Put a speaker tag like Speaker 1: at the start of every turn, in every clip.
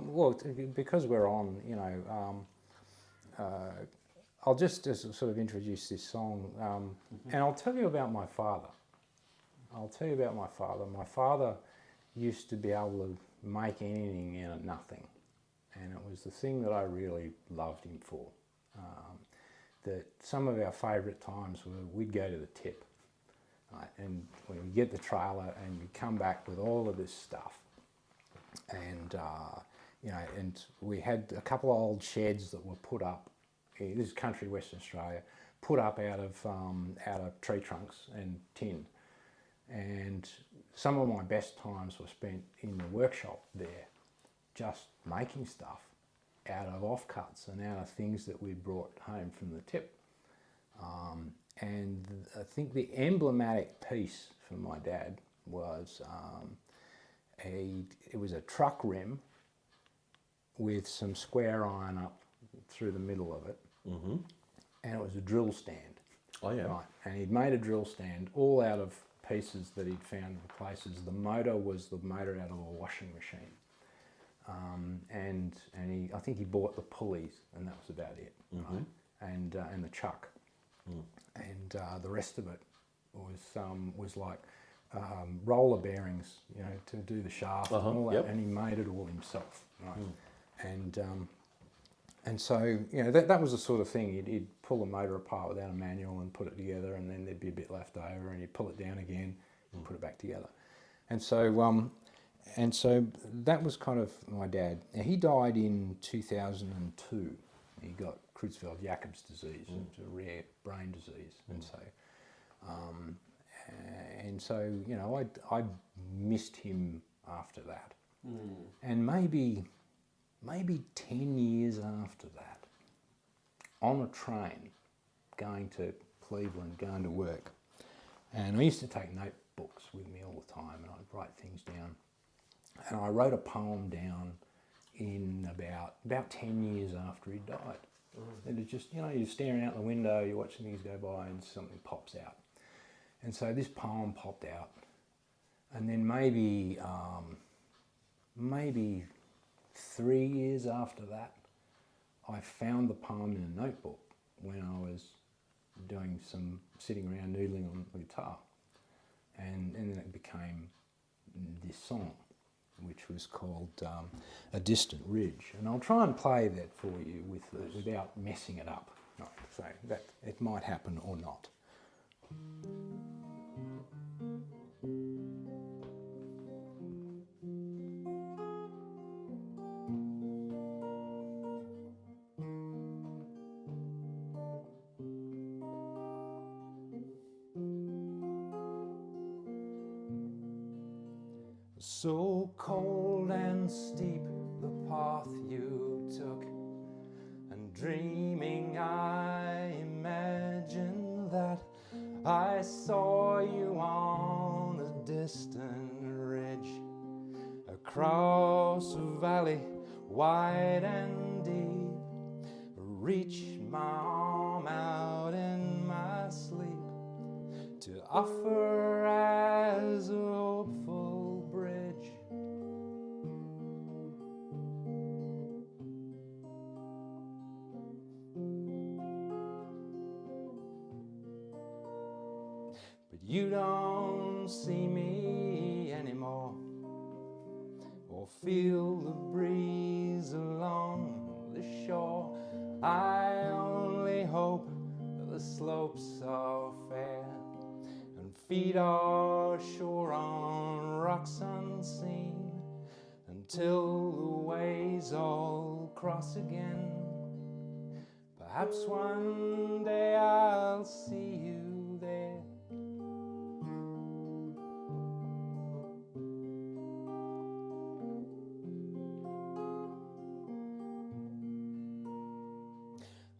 Speaker 1: Well, because we're on, I'll just sort of introduce this song, and I'll tell you about my father. My father used to be able to make anything out of nothing, and it was the thing that I really loved him for. That some of our favourite times were we'd go to the tip, right, and we'd get the trailer and you'd come back with all of this stuff, and and we had a couple of old sheds that were put up. This is country Western Australia, put up out of tree trunks and tin. And some of my best times were spent in the workshop there, just making stuff out of offcuts and out of things that we'd brought home from the tip. And I think the emblematic piece for my dad was it was a truck rim with some square iron up through the middle of it, and it was a drill stand.
Speaker 2: Oh yeah.
Speaker 1: Right, and he'd made a drill stand all out of pieces that he'd found in places. The motor was the motor out of a washing machine, and I think he bought the pulleys, and that was about it, right? And the chuck, and the rest of it was like roller bearings, to do the shaft and all that, and he made it all himself, right? And so, that was the sort of thing. He'd pull the motor apart without a manual and put it together, and then there'd be a bit left over, and he'd pull it down again and put it back together. And so that was kind of my dad. Now, he died in 2002. He got Creutzfeldt-Jakob's disease, which is a rare brain disease. And so, I missed him after that. And maybe 10 years after that, on a train, going to Cleveland, going to work. And I used to take notebooks with me all the time, and I'd write things down. And I wrote a poem down in about 10 years after he died. And it just, you're staring out the window, you're watching things go by, and something pops out. And so this poem popped out. And then maybe 3 years after that, I found the poem in a notebook when I was sitting around noodling on the guitar. And then it became this song, which was called A Distant Ridge. And I'll try and play that for you without messing it up. Right, so that it might happen or not. So cold and steep the path you took, and dreaming I imagined that I saw you on a distant ridge, across a valley wide and deep. Reach my arm out in my sleep to offer as a hopeful bridge. But you don't see me anymore, or feel the breeze along the shore. I only hope the slopes are fair, and feet are sure on rocks unseen, until the ways all cross again. Perhaps one day I'll see you there.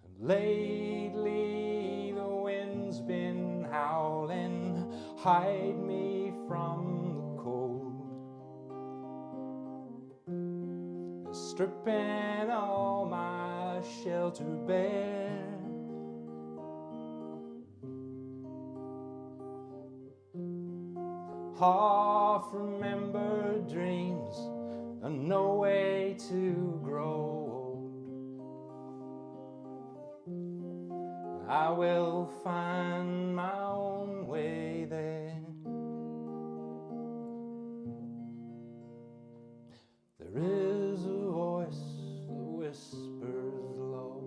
Speaker 1: And lately the wind's been howling, hide me from the cold, stripping all my shelter bare. Half remembered dreams and no way to grow old. I will find my own way there. There is a voice that whispers low.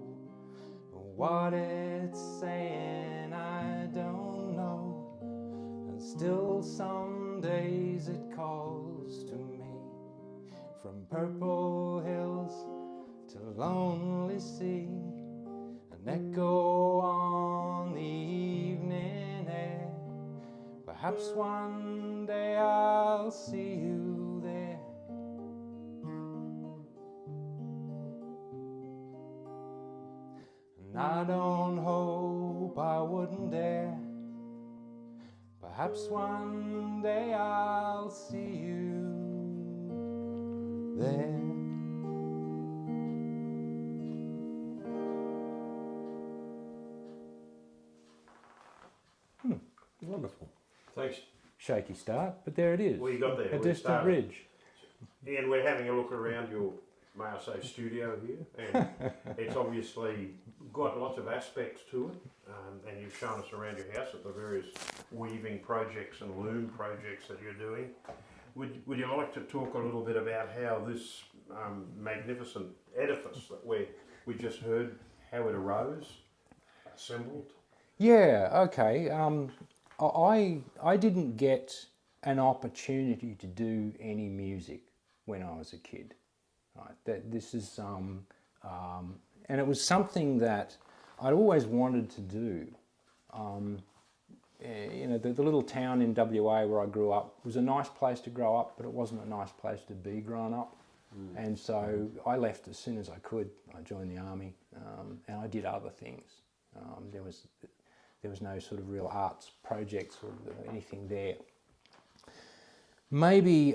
Speaker 1: What it's saying I don't know. And still some days it calls to me. From purple hills to lonely sea. An echo on the evening air. Perhaps one day I'll see you there. And I don't hope I wouldn't dare. Perhaps one day I'll see you there.
Speaker 2: Wonderful.
Speaker 3: Thanks.
Speaker 1: Shaky start, but there it is.
Speaker 3: Well, you got there.
Speaker 1: A
Speaker 3: We
Speaker 1: distant
Speaker 3: started.
Speaker 1: ridge.
Speaker 3: Ian, we're having a look around your, may I say, studio here, and it's obviously got lots of aspects to it, and you've shown us around your house at the various weaving projects and loom projects that you're doing. Would you like to talk a little bit about how this magnificent edifice that we just heard, how it arose, assembled?
Speaker 1: Yeah, okay. I didn't get an opportunity to do any music when I was a kid. Right? This is, and it was something that I'd always wanted to do. You know, the little town in WA where I grew up was a nice place to grow up, but it wasn't a nice place to be grown up. And so I left as soon as I could. I joined the army, and I did other things. There was no sort of real arts projects or anything there. Maybe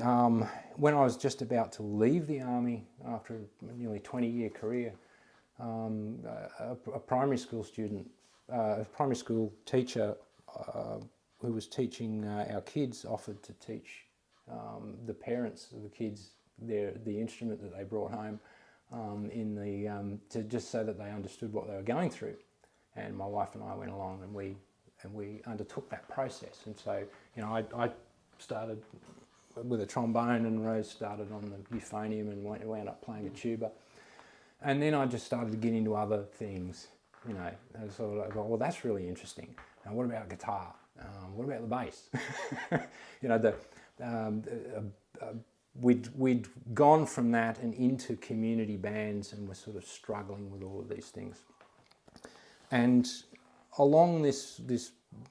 Speaker 1: when I was just about to leave the army after a nearly 20-year career, a primary school student, a primary school teacher who was teaching our kids offered to teach the parents of the kids the instrument that they brought home to just so that they understood what they were going through. And my wife and I went along and we undertook that process. And so, you know, I started with a trombone, and Rose started on the euphonium and wound up playing a tuba. And then I just started to get into other things, you know. And so I thought, well, that's really interesting. Now, what about guitar? What about the bass? You know, we'd gone from that and into community bands, and we're sort of struggling with all of these things. And along this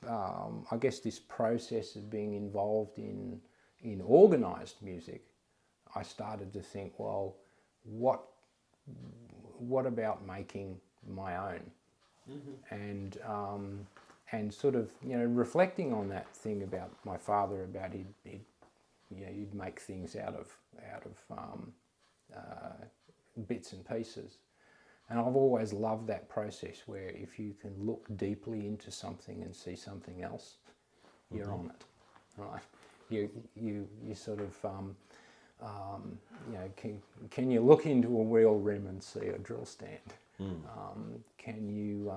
Speaker 1: I guess this process of being involved in organised music, I started to think, well, what about making my own? Mm-hmm. And sort of, you know, reflecting on that thing about my father, about he'd make things out of bits and pieces. And I've always loved that process where if you can look deeply into something and see something else, you're on it, right? You sort of, you know, can you look into a wheel rim and see a drill stand? Can you,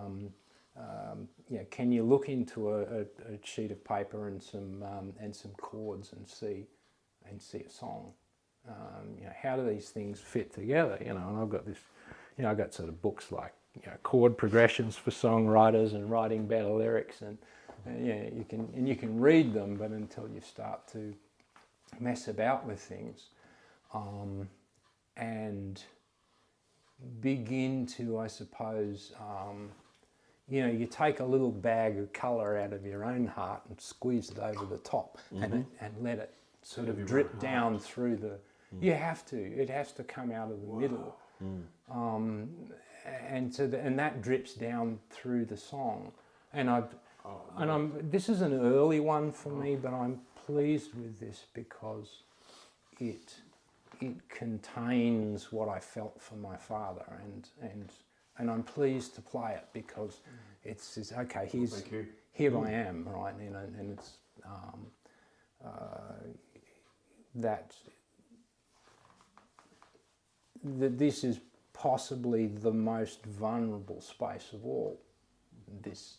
Speaker 1: you know, can you look into a sheet of paper and some chords and see a song? You know, how do these things fit together? You know, and I've got this. You know, I've got sort of books like, you know, chord progressions for songwriters and writing better lyrics, and yeah, you can read them, but until you start to mess about with things and begin to, I suppose, you know, you take a little bag of colour out of your own heart and squeeze it over the top, and let it sort of drip down through the. You have to. It has to come out of the middle. And that drips down through the song, and this is an early one for me, but I'm pleased with this because it contains what I felt for my father, and I'm pleased to play it because it's okay. Here I am, right? You know, and it's that. that this is possibly the most vulnerable space of all. This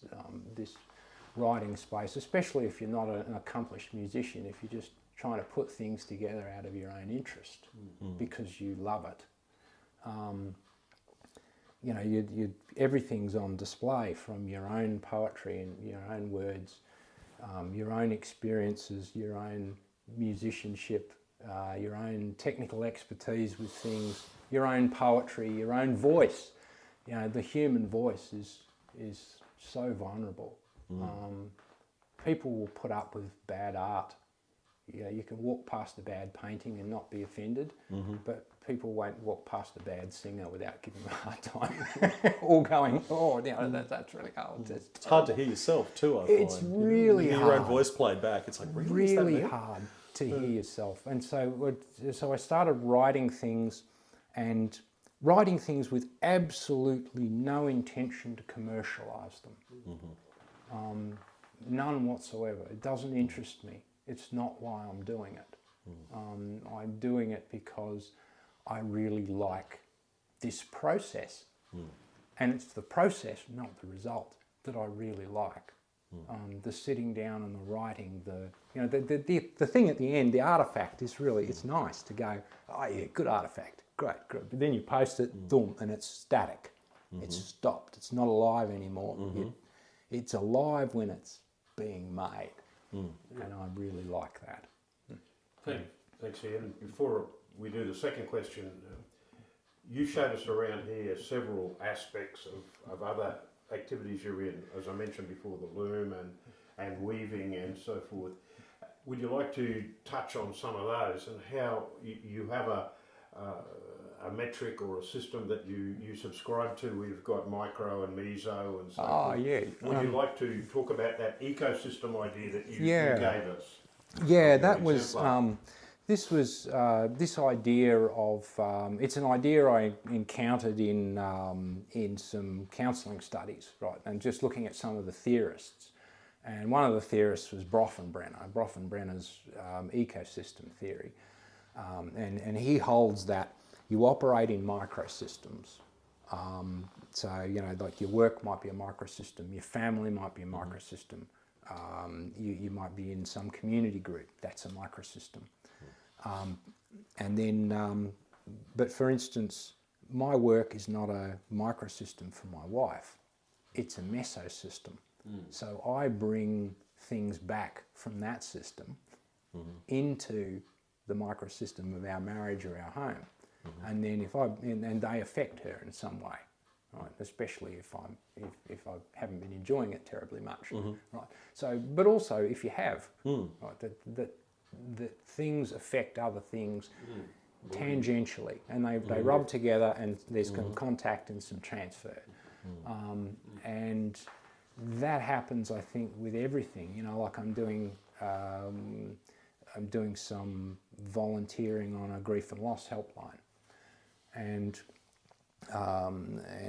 Speaker 1: writing space, especially if you're not an accomplished musician, if you're just trying to put things together out of your own interest because you love it. You know, everything's on display, from your own poetry and your own words, your own experiences, your own musicianship, your own technical expertise with things, your own poetry, your own voice. You know, the human voice is so vulnerable. People will put up with bad art. You know, you can walk past a bad painting and not be offended, but people won't walk past a bad singer without giving them a hard time or going, oh, you know, that's really hard.
Speaker 2: It's hard to hear yourself too, I find.
Speaker 1: It's really
Speaker 2: you hear
Speaker 1: hard.
Speaker 2: your own voice played back. It's like, really? Is that
Speaker 1: Really
Speaker 2: me?
Speaker 1: hard to hear yourself. And so I started writing things, and writing things with absolutely no intention to commercialise them. None whatsoever. It doesn't interest me. It's not why I'm doing it. I'm doing it because I really like this process. And it's the process, not the result, that I really like. The sitting down and the writing, the thing at the end, the artifact is really, it's nice to go, oh yeah, good artifact, great. But then you post it, boom, and it's static. It's stopped. It's not alive anymore. It's alive when it's being made. And I really like that.
Speaker 3: Thanks, Ian. Before we do the second question, you showed us around here several aspects of other activities you're in, as I mentioned before, the loom and weaving and so forth. Would you like to touch on some of those and how you have a metric or a system that you subscribe to? We've got micro and meso and so forth.
Speaker 1: Yeah.
Speaker 3: Would you like to talk about that ecosystem idea that you gave us?
Speaker 1: Yeah, that was, this idea of, it's an idea I encountered in some counselling studies, right, and just looking at some of the theorists. And one of the theorists was Bronfenbrenner's ecosystem theory. And he holds that you operate in microsystems. So, you know, like your work might be a microsystem, your family might be a microsystem, you might be in some community group, that's a microsystem. And then, but for instance, my work is not a microsystem for my wife, it's a mesosystem. So I bring things back from that system into the microsystem of our marriage or our home. And then and they affect her in some way, right? Especially if I haven't been enjoying it terribly much, right? So, but also if you have, right, that things affect other things tangentially, and they rub together, and there's some contact and some transfer, and that happens, I think, with everything. You know, like I'm doing some volunteering on a grief and loss helpline. And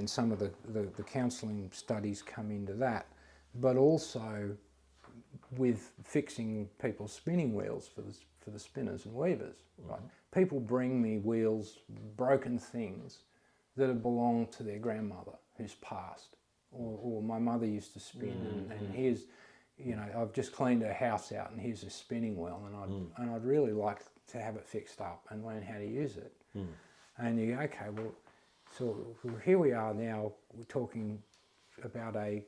Speaker 1: some of the counselling studies come into that, but also with fixing people's spinning wheels for the spinners and weavers. Right? People bring me wheels, broken things that have belonged to their grandmother who's passed, or my mother used to spin, and here's, you know, I've just cleaned her house out, and here's a spinning wheel, and I'd really like to have it fixed up and learn how to use it. And you go, okay, well, so here we are now, we're talking about a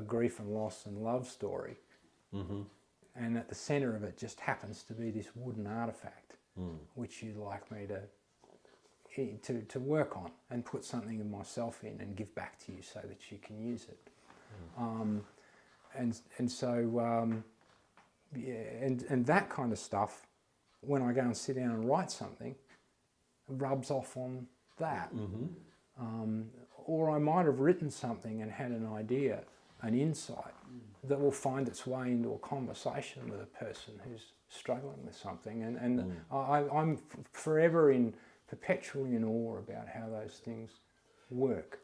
Speaker 1: grief and loss and love story. And at the centre of it just happens to be this wooden artefact, which you'd like me to work on and put something of myself in and give back to you so that you can use it. And so, and that kind of stuff, when I go and sit down and write something, rubs off on that. Or I might have written something and had an idea, an insight that will find its way into a conversation with a person who's struggling with something, and I'm forever perpetually in awe about how those things work.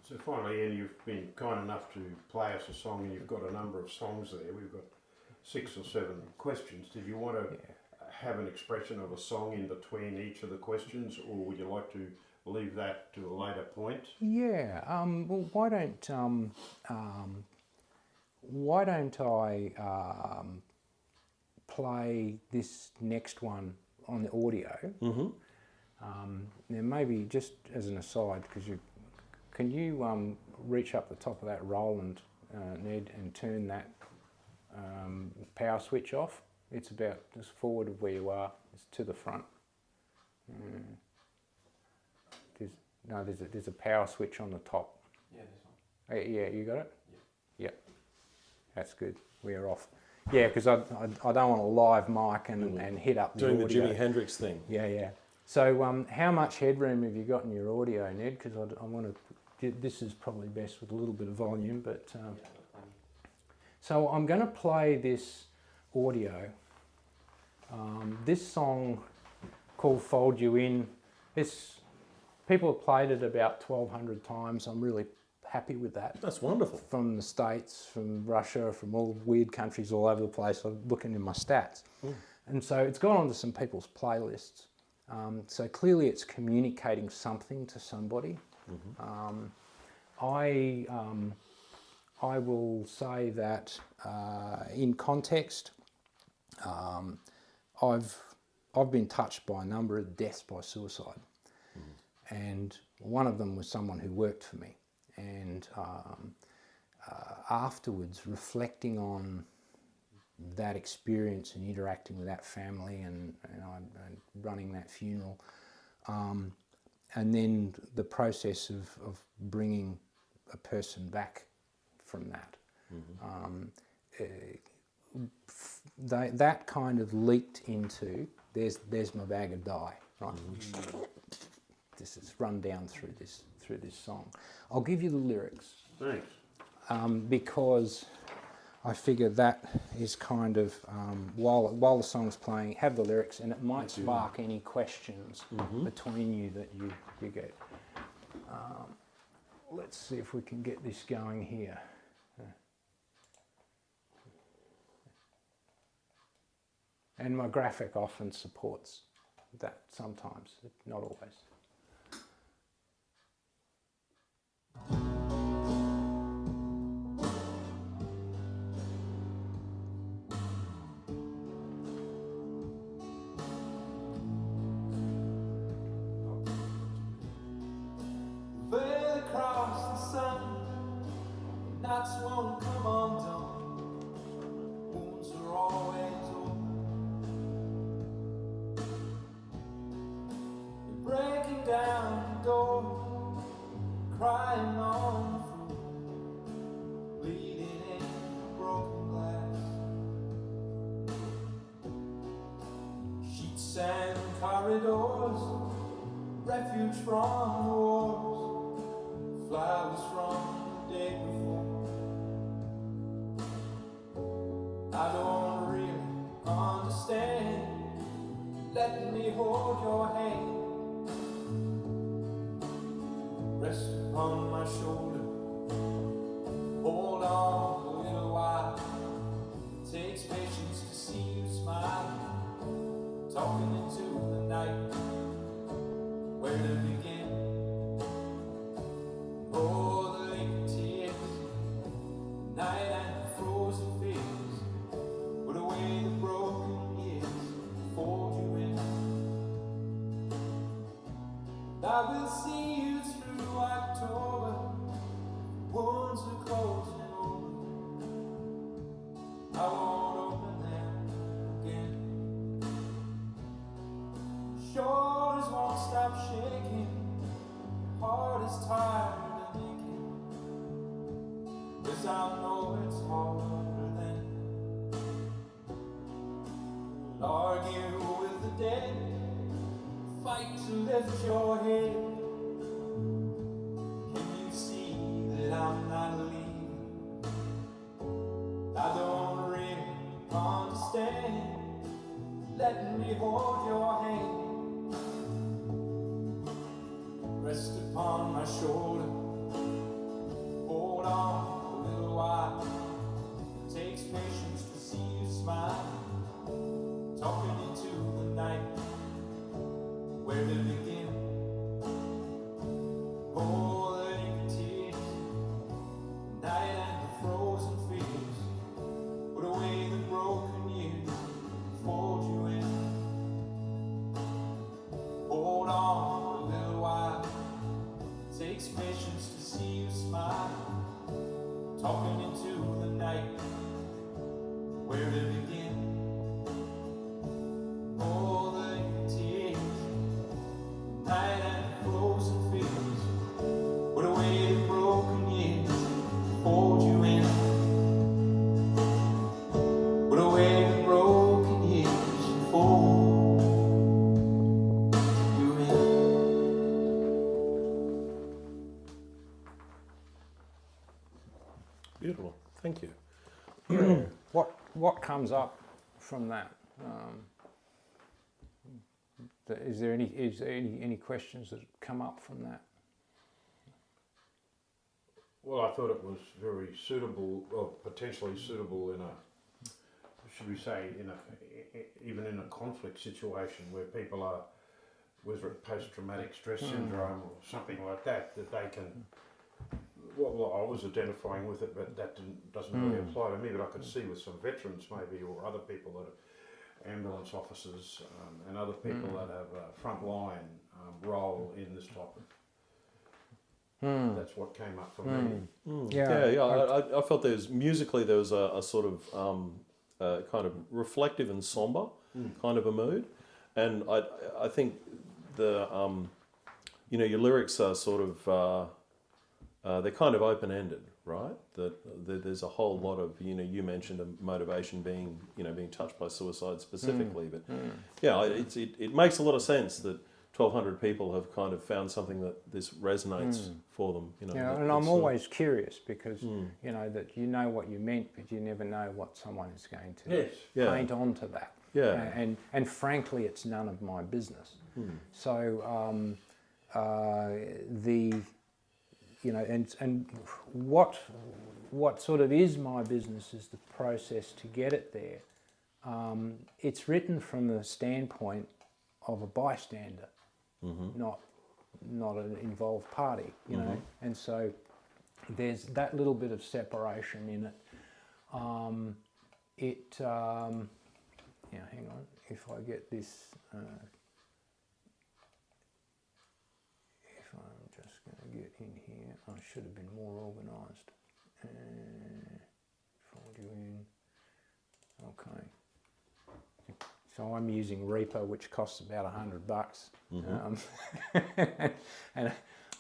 Speaker 3: So finally, Ian, you've been kind enough to play us a song, and you've got a number of songs there. We've got 6 or 7 questions. Did you want to have an expression of a song in between each of the questions, or would you like to leave that to a later point?
Speaker 1: Yeah. Well, why don't I play this next one on the audio?
Speaker 2: Mm-hmm.
Speaker 1: Now, maybe just as an aside, because can you reach up the top of that Roland, Ned, and turn that power switch off? It's about just forward of where you are. It's to the front. There's a power switch on the top.
Speaker 4: Yeah, this one.
Speaker 1: Yeah, you got it? Yeah. That's good. We're off. Yeah, because I don't want a live mic and hit up the
Speaker 2: Doing
Speaker 1: audio.
Speaker 2: the Jimi Hendrix thing.
Speaker 1: Yeah. So how much headroom have you got in your audio, Ned? Because I want to... This is probably best with a little bit of volume, but... So I'm going to play this audio. This song called Fold You In. People have played it about 1,200 times. I'm really happy with that.
Speaker 2: That's wonderful.
Speaker 1: From the States, from Russia, from all weird countries all over the place. I'm looking in my stats. And so it's gone onto some people's playlists. So clearly it's communicating something to somebody. I will say that in context, I've been touched by a number of deaths by suicide. And one of them was someone who worked for me. And afterwards, reflecting on that experience and interacting with that family and running that funeral, and then the process of bringing a person back from that. That kind of leaked into, there's my bag of dye, right? This is run down through this song. I'll give you the lyrics.
Speaker 3: Thanks.
Speaker 1: Because I figure that is kind of, while the song's playing, have the lyrics, and it might spark any questions between you that you get. Let's see if we can get this going here. And my graphic often supports that sometimes, not always.
Speaker 4: Veil across the sun, nights won't come undone. Wounds are always open. You're breaking down the door, crying on the floor, bleeding in broken glass. Sheets and corridors, refuge from the wars, flowers from the day before. I don't really understand. Let me hold your hand. Rest upon my shoulder. Hold on a little while. It takes patience to see you smile. Talking into the night. Where to begin? Oh, the lake tears, the night and the frozen fears. Put away the broken years, fold you in. I will see you through October. Wounds are closing over. I won't open them again. Shoulders won't stop shaking. Heart is tired of aching. 'Cause I know it's harder than argue with the dead. Fight to lift your head. Can you see that I'm not leaving? I don't really understand. Let me hold your hand. Rest upon my shoulder. Hold on a little while. It takes patience to see you smile. Talking into the
Speaker 1: comes up from that. Is there any questions that come up from that?
Speaker 3: Well, I thought it was very suitable, or potentially suitable in a, should we say, even in a conflict situation where people are, whether it's post-traumatic stress syndrome or something like that, that they can. Well, I was identifying with it, but that doesn't really apply to me. But I could see with some veterans maybe, or other people that are ambulance officers and other people that have a frontline role in this topic. That's what came up for me.
Speaker 2: I felt musically there was a sort of kind of reflective and somber kind of a mood, and I think the your lyrics are sort of they're kind of open ended, right? That there's a whole lot of you mentioned a motivation being being touched by suicide specifically, but it makes a lot of sense that 1,200 people have kind of found something that this resonates for them.
Speaker 1: And I'm always curious because that what you meant, but you never know what someone is going to paint onto that.
Speaker 2: Yeah.
Speaker 1: And frankly, it's none of my business. So and what sort of is my business is the process to get it there. It's written from the standpoint of a bystander. Not an involved party, and so there's that little bit of separation in it. Hang on, if I get this, if I'm just going to get in here, I should have been more organised. Fold you in, okay. So I'm using Reaper, which costs about $100. And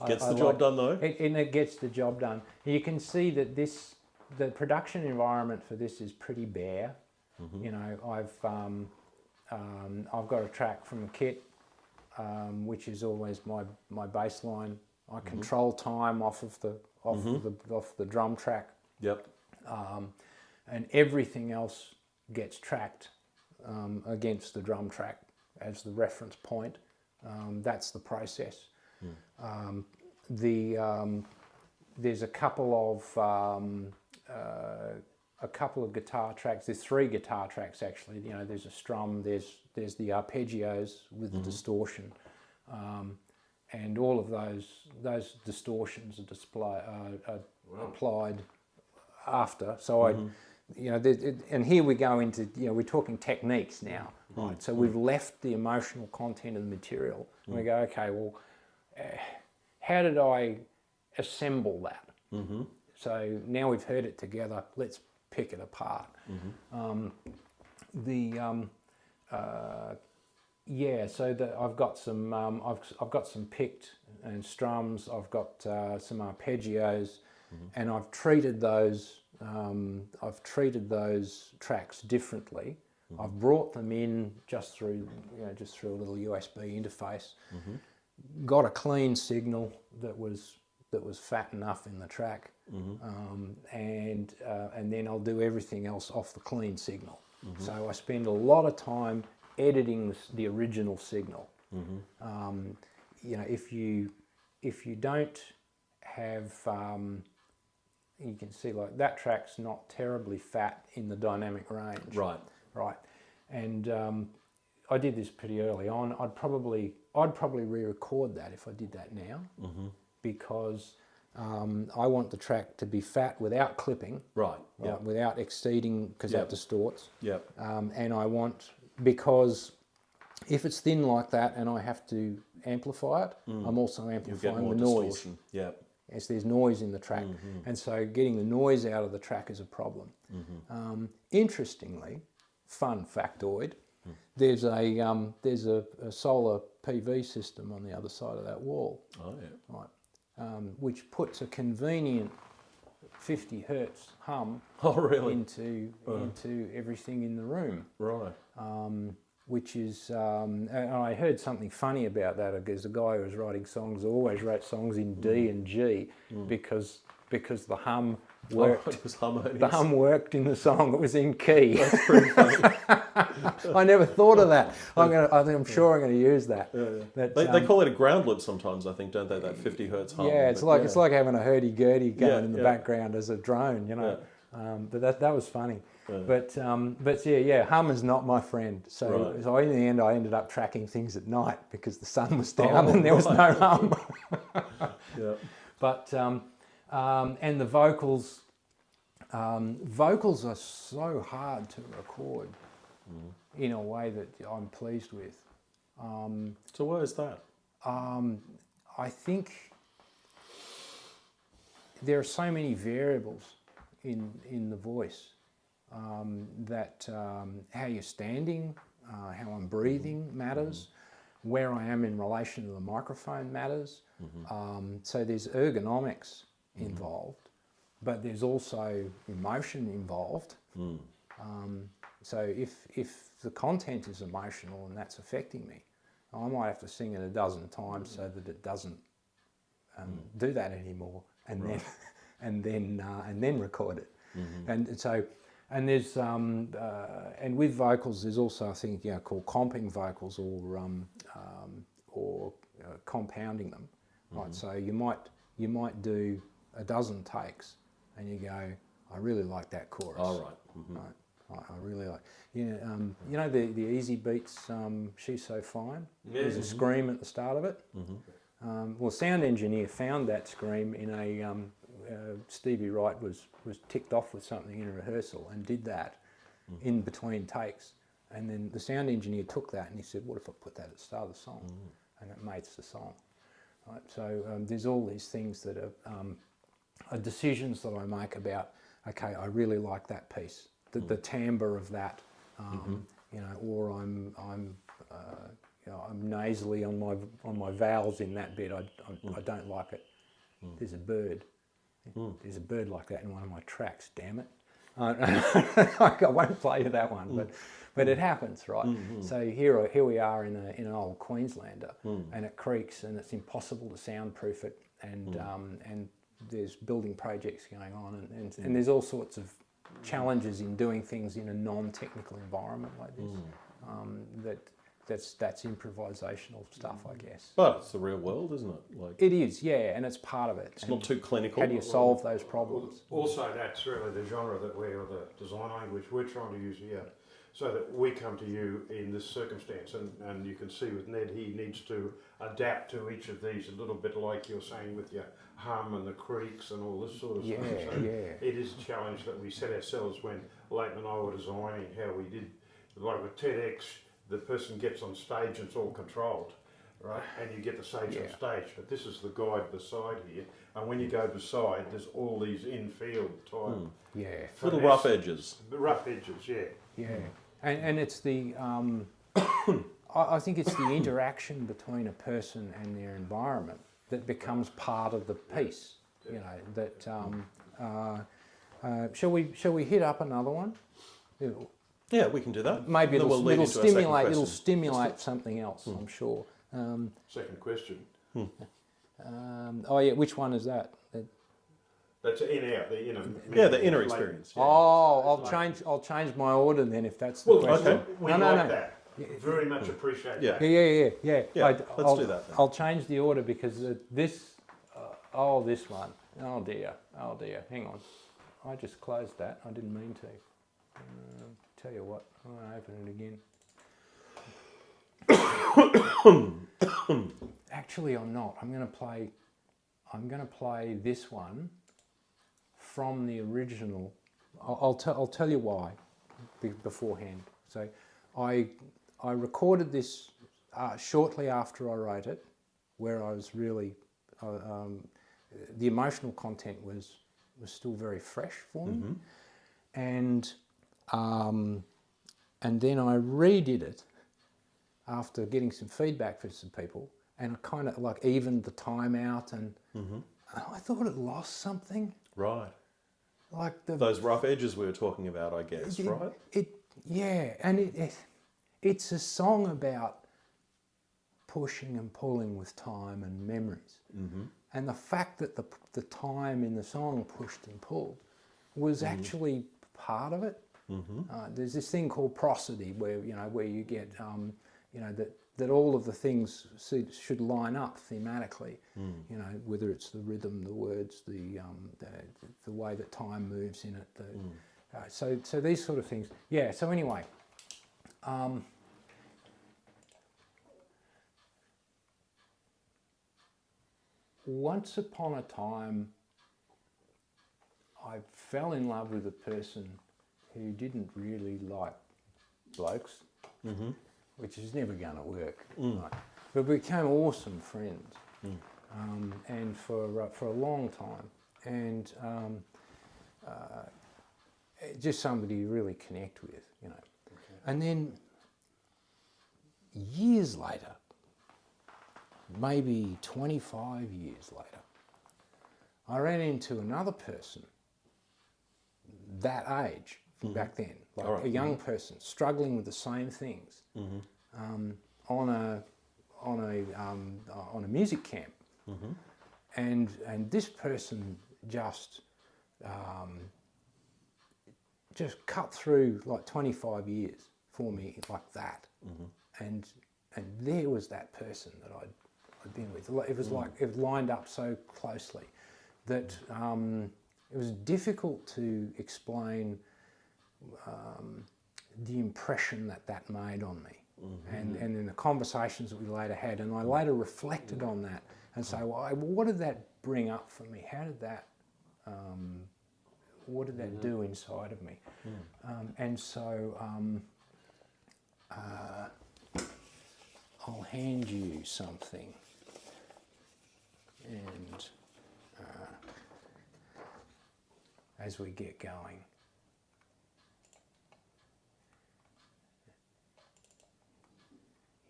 Speaker 2: gets the job done though.
Speaker 1: It gets the job done. You can see that the production environment for this is pretty bare. I've got a track from a kit, which is always my baseline. I control time off the drum track.
Speaker 2: Yep.
Speaker 1: And everything else gets tracked against the drum track as the reference point. That's the process. There's a couple of guitar tracks. There's 3 guitar tracks actually. There's a strum. There's the arpeggios with the distortion, and all of those distortions are applied after. So and here we go into, we're talking techniques now, right? So we've left the emotional content of the material, and we go, okay, well, how did I assemble that? So now we've heard it together, let's pick it apart. I've got some, I've got some picked and strums. I've got some arpeggios, and I've treated those. I've treated those tracks differently. I've brought them in just through a little USB interface. Got a clean signal that was fat enough in the track, and then I'll do everything else off the clean signal. So I spend a lot of time editing the original signal. If you don't have you can see like that track's not terribly fat in the dynamic range. Right. And I did this pretty early on. I'd probably re-record that if I did that now, because I want the track to be fat without clipping. Right. Without exceeding, because that distorts. Yep. And I want, because if it's thin like that and I have to amplify it, I'm also amplifying the noise. Distortion. Yep. Yes, there's noise in the track, and so getting the noise out of the track is a problem. Interestingly, fun factoid, there's a solar PV system on the other side of that wall. Oh yeah. Right. Which puts a convenient 50 hertz hum into everything in the room. Right. Which is, and I heard something funny about that. There's a guy who was writing songs, always wrote songs in D and G, because the hum worked.
Speaker 2: It was harmonious.
Speaker 1: The hum worked in the song. It was in key. That's pretty funny. I never thought of that. I'm sure I'm going to use that. That,
Speaker 2: They call it a ground loop sometimes, I think, don't they? That 50 hertz hum.
Speaker 1: yeah, it's
Speaker 2: But
Speaker 1: like having a hurdy-gurdy going in the
Speaker 2: yeah.
Speaker 1: background as a drone, you know. But that was funny. But hum is not my friend. So,
Speaker 2: Right.
Speaker 1: so in the end, I ended up tracking things at night because the sun was down and there was no hum.
Speaker 2: Yeah.
Speaker 1: But and the vocals are so hard to record in a way that I'm pleased with.
Speaker 2: So why is that?
Speaker 1: I think there are so many variables in the voice that how you're standing, how I'm breathing matters, where I am in relation to the microphone matters. So there's ergonomics involved, but there's also emotion involved. So if the content is emotional and that's affecting me, I might have to sing it a dozen times so that it doesn't do that anymore, and then record it. And so, and there's and with vocals, there's also a thing called comping vocals or compounding them. Right, so you might do a dozen takes, and you go, I really like that chorus.
Speaker 2: Oh, right.
Speaker 1: Right. I really like. You know the Easy Beats. She's so fine. There's a scream at the start of it. Well, sound engineer found that scream in a. Stevie Wright was ticked off with something in a rehearsal and did that in between takes, and then the sound engineer took that and he said, "What if I put that at the start of the song?" And it makes the song. Right. So there's all these things that are decisions that I make about. Okay, I really like that piece. The timbre of that, or I'm nasally on my vowels in that bit. I don't like it. There's a bird. There's a bird like that in one of my tracks. Damn it! I won't play you that one, but it happens, right? So here we are in an old Queenslander, and it creaks, and it's impossible to soundproof it, and there's building projects going on, and there's all sorts of challenges in doing things in a non-technical environment like this. That's improvisational stuff, I guess.
Speaker 2: But it's the real world, isn't it? Like
Speaker 1: It is, yeah, and it's part of it.
Speaker 2: it's not too clinical.
Speaker 1: How do you solve those problems?
Speaker 3: Also, that's really the genre that or the design language we're trying to use here, so that we come to you in this circumstance, and you can see with Ned, he needs to adapt to each of these a little bit, like you're saying with your hum and the creaks and all this sort of stuff. So it is a challenge that we set ourselves when Leighton and I were designing how we did, like with TEDx, the person gets on stage and it's all controlled, right? And you get the stage on stage, but this is the guide beside here. And when you go beside, there's all these in-field type
Speaker 2: Little rough edges.
Speaker 3: The rough edges,
Speaker 1: Yeah, and it's the I think it's the interaction between a person and their environment that becomes part of the piece. You know that. Shall we hit up another one?
Speaker 2: Yeah, we can do that.
Speaker 1: Maybe
Speaker 2: And then we'll lead into our second question.
Speaker 1: it'll stimulate something else. I'm sure.
Speaker 3: Second question.
Speaker 1: Which one is that?
Speaker 3: That's in out, the
Speaker 2: Yeah, the inner experience. Yeah.
Speaker 1: Oh, I'll change my order then if that's the question.
Speaker 2: okay.
Speaker 3: We like that. Very much appreciate
Speaker 2: Yeah.
Speaker 3: that.
Speaker 1: Yeah.
Speaker 2: Yeah, let's do that then.
Speaker 1: I'll change the order because this one. Oh dear. Hang on. I just closed that. I didn't mean to. Tell you what, I'm going to open it again. Actually, I'm not. I'm going to play this one from the original. I'll tell you why beforehand. So, I recorded this shortly after I wrote it, where I was really the emotional content was still very fresh for me, and then I redid it after getting some feedback from some people, and I kind of like evened the time out, and I thought it lost something.
Speaker 2: Right.
Speaker 1: Like
Speaker 2: Those rough edges we were talking about, I guess, right?
Speaker 1: It's a song about pushing and pulling with time and memories, and the fact that the time in the song pushed and pulled was actually part of it. There's this thing called prosody, where you get that all of the things should line up thematically. Whether it's the rhythm, the words, the way that time moves in it. So these sort of things. Yeah. So anyway. Once upon a time, I fell in love with a person who didn't really like blokes, which is never going to work. Right? But we became awesome friends, and for a long time, and just somebody you really connect with, And then years later, maybe 25 years later, I ran into another person that age from back then, like a young person struggling with the same things, on a music camp, and this person just cut through like 25 years for me like that, and there was that person that I'd been with. It was like it lined up so closely that it was difficult to explain the impression that made on me, and in the conversations that we later had, and I later reflected on that and say, well, what did that bring up for me? How did that? What did that do inside of me? And so I'll hand you something, and as we get going.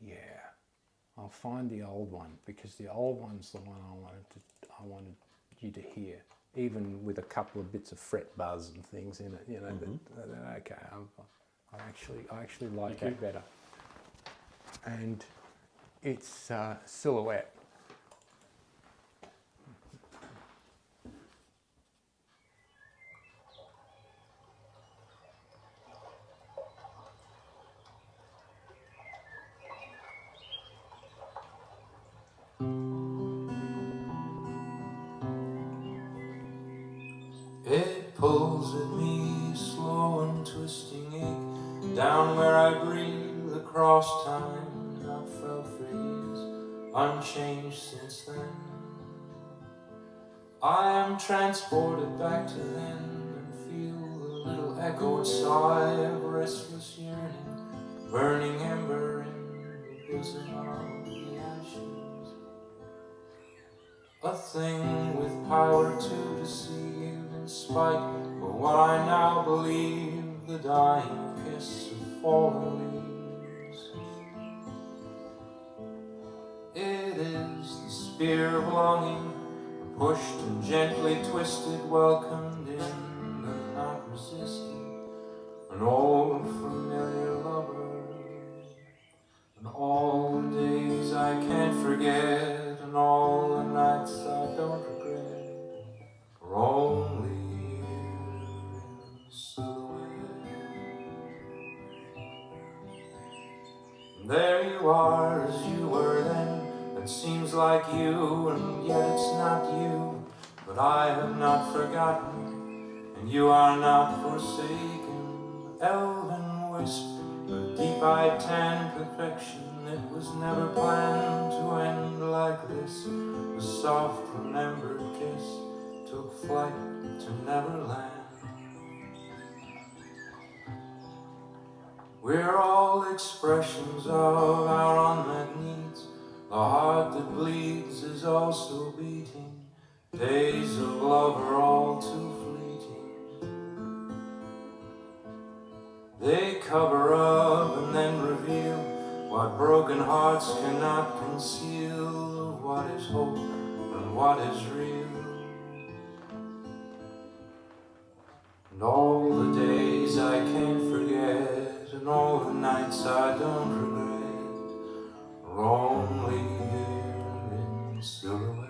Speaker 1: Yeah, I'll find the old one, because the old one's the one I wanted you to hear, even with a couple of bits of fret buzz and things in it. That okay, I actually like that better. And it's Silhouette.
Speaker 4: It pulls at me, slow and twisting it, down where I breathe across time. Not felt for years, unchanged since then. I am transported back to then, and feel the little echoed sigh of restless yearning, burning ember in the bosom of the ashes. A thing with power to deceive, in spite of what I now believe, the dying kiss of fallen leaves. It is the spear of longing, pushed and gently twisted, welcomed in and not resisted. An old familiar lover, and all the days I can't forget, and all the nights I don't regret, are only here in silhouette. And there you are, as you were then. It seems like you, and yet it's not you. But I have not forgotten, and you are not forsaken. Elven wisp of deep-eyed tan perfection, it was never planned to end like this. The soft remembered kiss took flight to Neverland. We're all expressions of our unmet needs. The heart that bleeds is also beating. Days of love are all too fleeting. They cover up and then reveal what broken hearts cannot conceal, what is hope and what is real. And all the days I can't forget, and all the nights I don't regret, are only here in silhouette.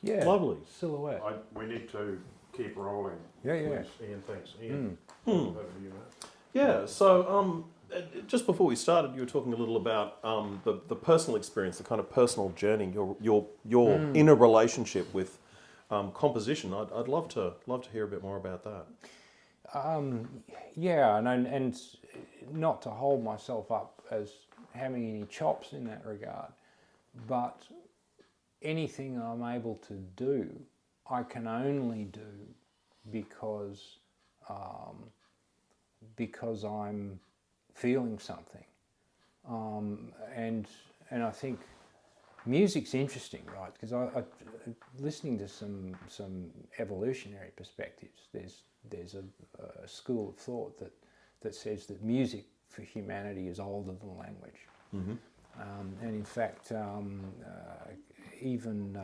Speaker 1: Yeah,
Speaker 2: Lovely.
Speaker 1: silhouette.
Speaker 3: We need to keep rolling.
Speaker 1: Yeah, yeah.
Speaker 3: Please. Ian, thanks. Ian,
Speaker 2: Hmm.
Speaker 3: over to you, mate.
Speaker 2: Yeah. So just before we started, you were talking a little about the personal experience, the kind of personal journey, your inner relationship with composition. I'd love to hear a bit more about that.
Speaker 1: Yeah, and not to hold myself up as having any chops in that regard, but anything I'm able to do, I can only do because I'm feeling something, and I think music's interesting, right? Because I listening to some evolutionary perspectives. There's a school of thought that says that music for humanity is older than language, and in fact, even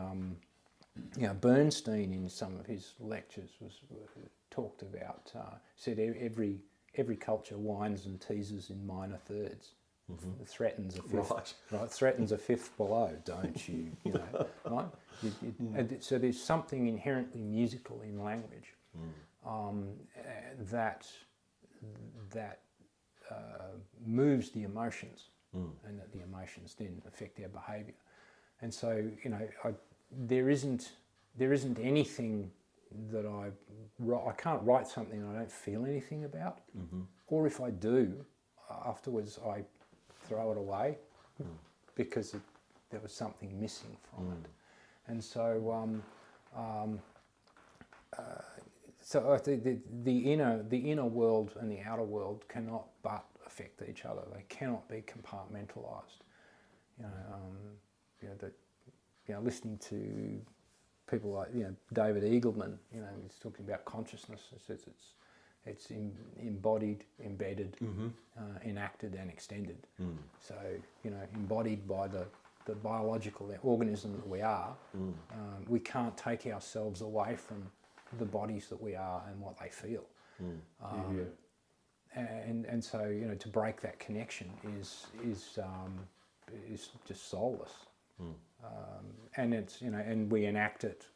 Speaker 1: Bernstein in some of his lectures talked about said every culture whines and teases in minor thirds. Threatens a fifth, right? Threatens a fifth below, don't you? You know, right? And so there's something inherently musical in language that moves the emotions, and that the emotions then affect our behaviour. And so, there isn't anything that I can't write something I don't feel anything about, or if I do, afterwards I throw it away because there was something missing from it. And so, so I think the inner world and the outer world cannot but affect each other. They cannot be compartmentalised. Listening to people like David Eagleman, he's talking about consciousness. He says it's embodied, embedded, enacted, and extended. So embodied by the biological organism that we are, we can't take ourselves away from the bodies that we are and what they feel. And so to break that connection is just soulless. And it's and we enact it.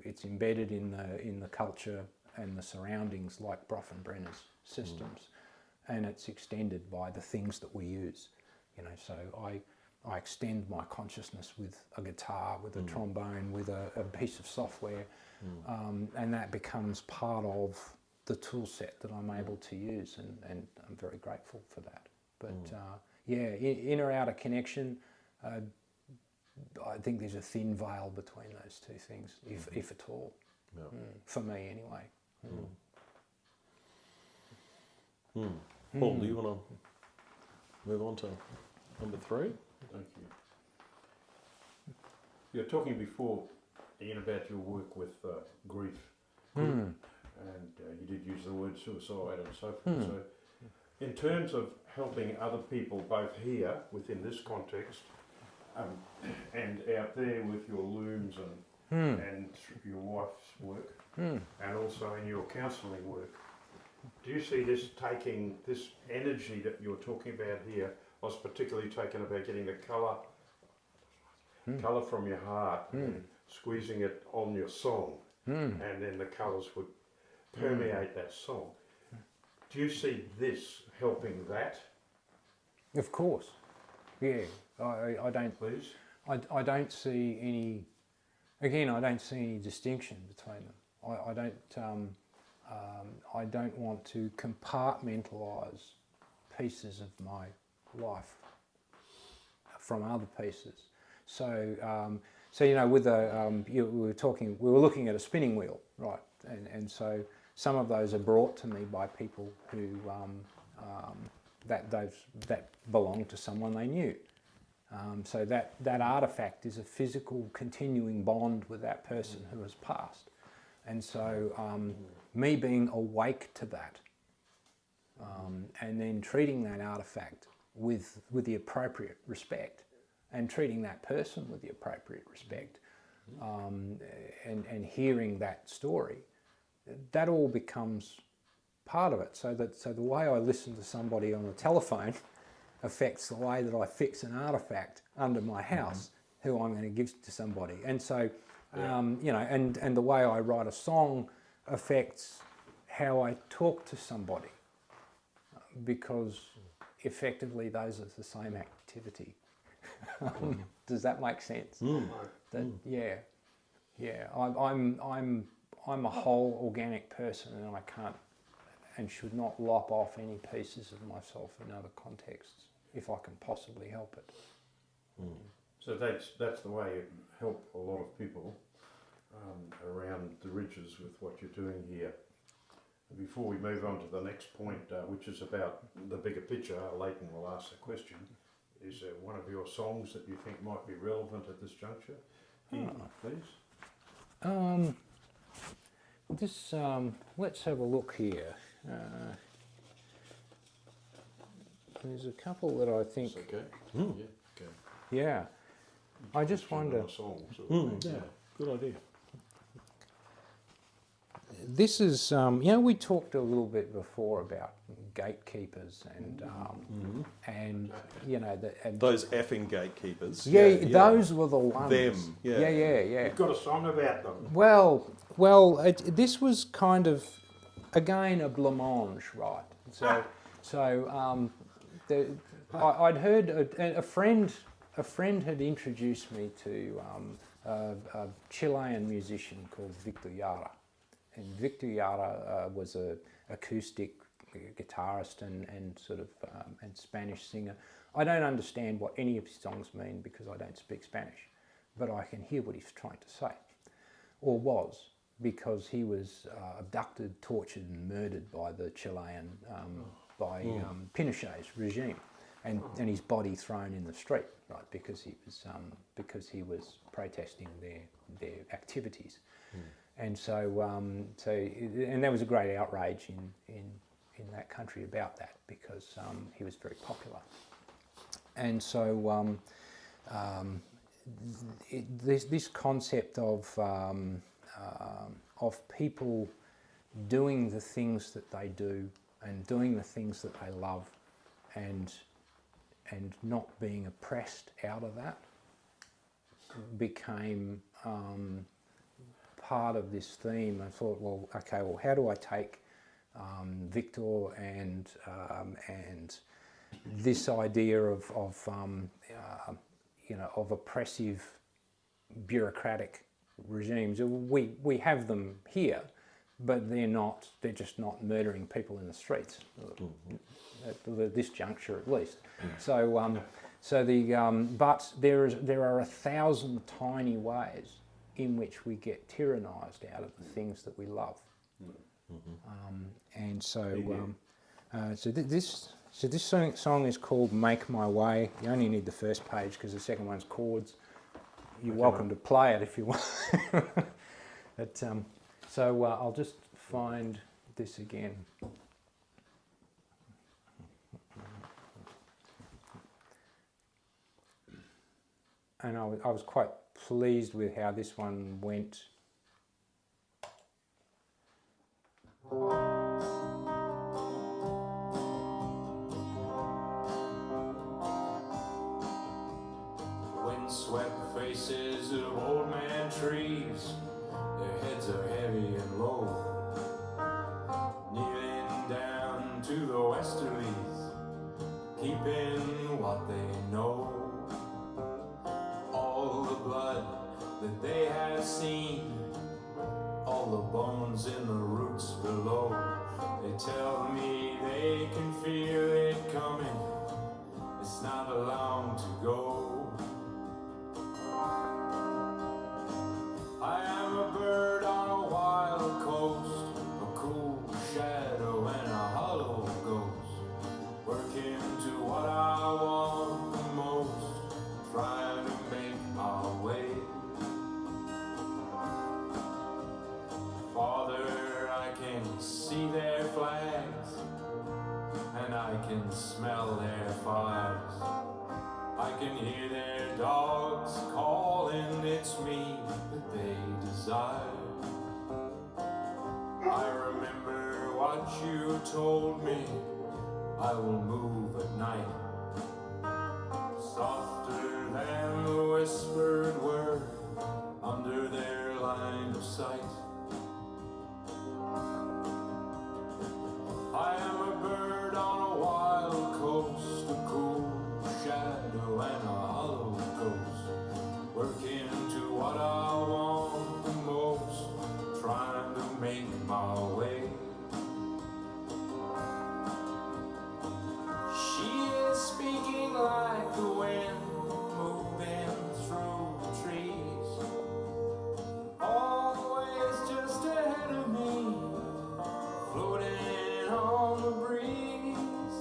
Speaker 1: It's embedded in the culture and the surroundings, like Bronfenbrenner's systems, and it's extended by the things that we use. So I extend my consciousness with a guitar, with a trombone, with a piece of software, and that becomes part of the tool set that I'm able to use, and I'm very grateful for that. But inner outer connection. I think there's a thin veil between those two things, if at all.
Speaker 2: Yeah.
Speaker 1: For me, anyway.
Speaker 2: Paul, do you want to move on to number 3?
Speaker 3: Thank you. You were talking before, Ian, about your work with grief, and you did use the word suicide and so forth. So, in terms of helping other people, both here within this context, and out there with your looms and your wife's work, and also in your counselling work, do you see this taking this energy that you're talking about here? I was particularly taken about getting the colour from your heart and squeezing it on your song, and then the colours would permeate that song. Do you see this helping that?
Speaker 1: Of course, yeah. I don't.
Speaker 3: Please.
Speaker 1: I don't see any. Again, I don't see any distinction between them. I don't want to compartmentalise pieces of my life from other pieces. So with we were looking at a spinning wheel, right? And so some of those are brought to me by people who that belonged to someone they knew. So that artifact is a physical continuing bond with that person who has passed. And so me being awake to that and then treating that artifact with the appropriate respect and treating that person with the appropriate respect and hearing that story, that all becomes part of it. So the way I listen to somebody on the telephone affects the way that I fix an artifact under my house who I'm going to give to somebody. And so You know, and the way I write a song affects how I talk to somebody, because effectively those are the same activity. Does that make sense? That, yeah. I'm a whole organic person, and I can't and should not lop off any pieces of myself in other contexts if I can possibly help it.
Speaker 3: So that's the way you help a lot of people around the ridges with what you're doing here. Before we move on to the next point, which is about the bigger picture, Leighton will ask the question, is there one of your songs that you think might be relevant at this juncture? Here, please.
Speaker 1: Let's have a look here. There's a couple that I think,
Speaker 2: It's okay. Yeah. Okay.
Speaker 1: yeah. I just wonder.
Speaker 3: Songs,
Speaker 2: Yeah. Good idea.
Speaker 1: This is, you know, we talked a little bit before about gatekeepers and you know,
Speaker 2: Those effing gatekeepers.
Speaker 1: those were the ones.
Speaker 2: Them. Yeah.
Speaker 3: You've got a song about them.
Speaker 1: Well, this was kind of, again, a blancmange, right? I'd heard a friend had introduced me to a Chilean musician called Victor Jara. And Victor Jara was a acoustic guitarist and sort of and Spanish singer. I don't understand what any of his songs mean because I don't speak Spanish, but I can hear what he's trying to say, or was, because he was abducted, tortured, and murdered by the Chilean Pinochet's regime, and his body thrown in the street, right, because he was protesting their activities. And so, and there was a great outrage in that country about that because he was very popular. And so, this concept of people doing the things that they do and doing the things that they love, and not being oppressed out of that became part of this theme. I thought, well, okay, well, how do I take Victor and this idea of you know, of oppressive bureaucratic regimes? We have them here, but they're just not murdering people in the streets at this juncture, at least. So but there are 1,000 tiny ways in which we get tyrannised out of the things that we love. And so, this song is called "Make My Way." You only need the first page because the second one's chords. You're welcome to play it if you want. But, I'll just find this again. And I was quite pleased with how this one went.
Speaker 4: Windswept faces of old man trees, their heads are heavy and low, kneeling down to the westerlies, keeping what they know. All the blood that they have seen, all the bones in the roots below, they tell me they can feel it coming, it's not long to go. I am a bird on a wild coast, a cool shadow and a hollow ghost, working to what I want the most, trying to make my way. Father, I can see their flags, and I can smell their fires. I can hear their dogs calling, it's me that they desire. I remember what you told me, I will move at night, softer than the whispered word, under their line of sight. I am a bird on a wild coast, a cool shadow and a hollow ghost, working to what I want the most, trying to make my way. She is speaking like the wind, moving through the trees, always just ahead of me, floating on the breeze.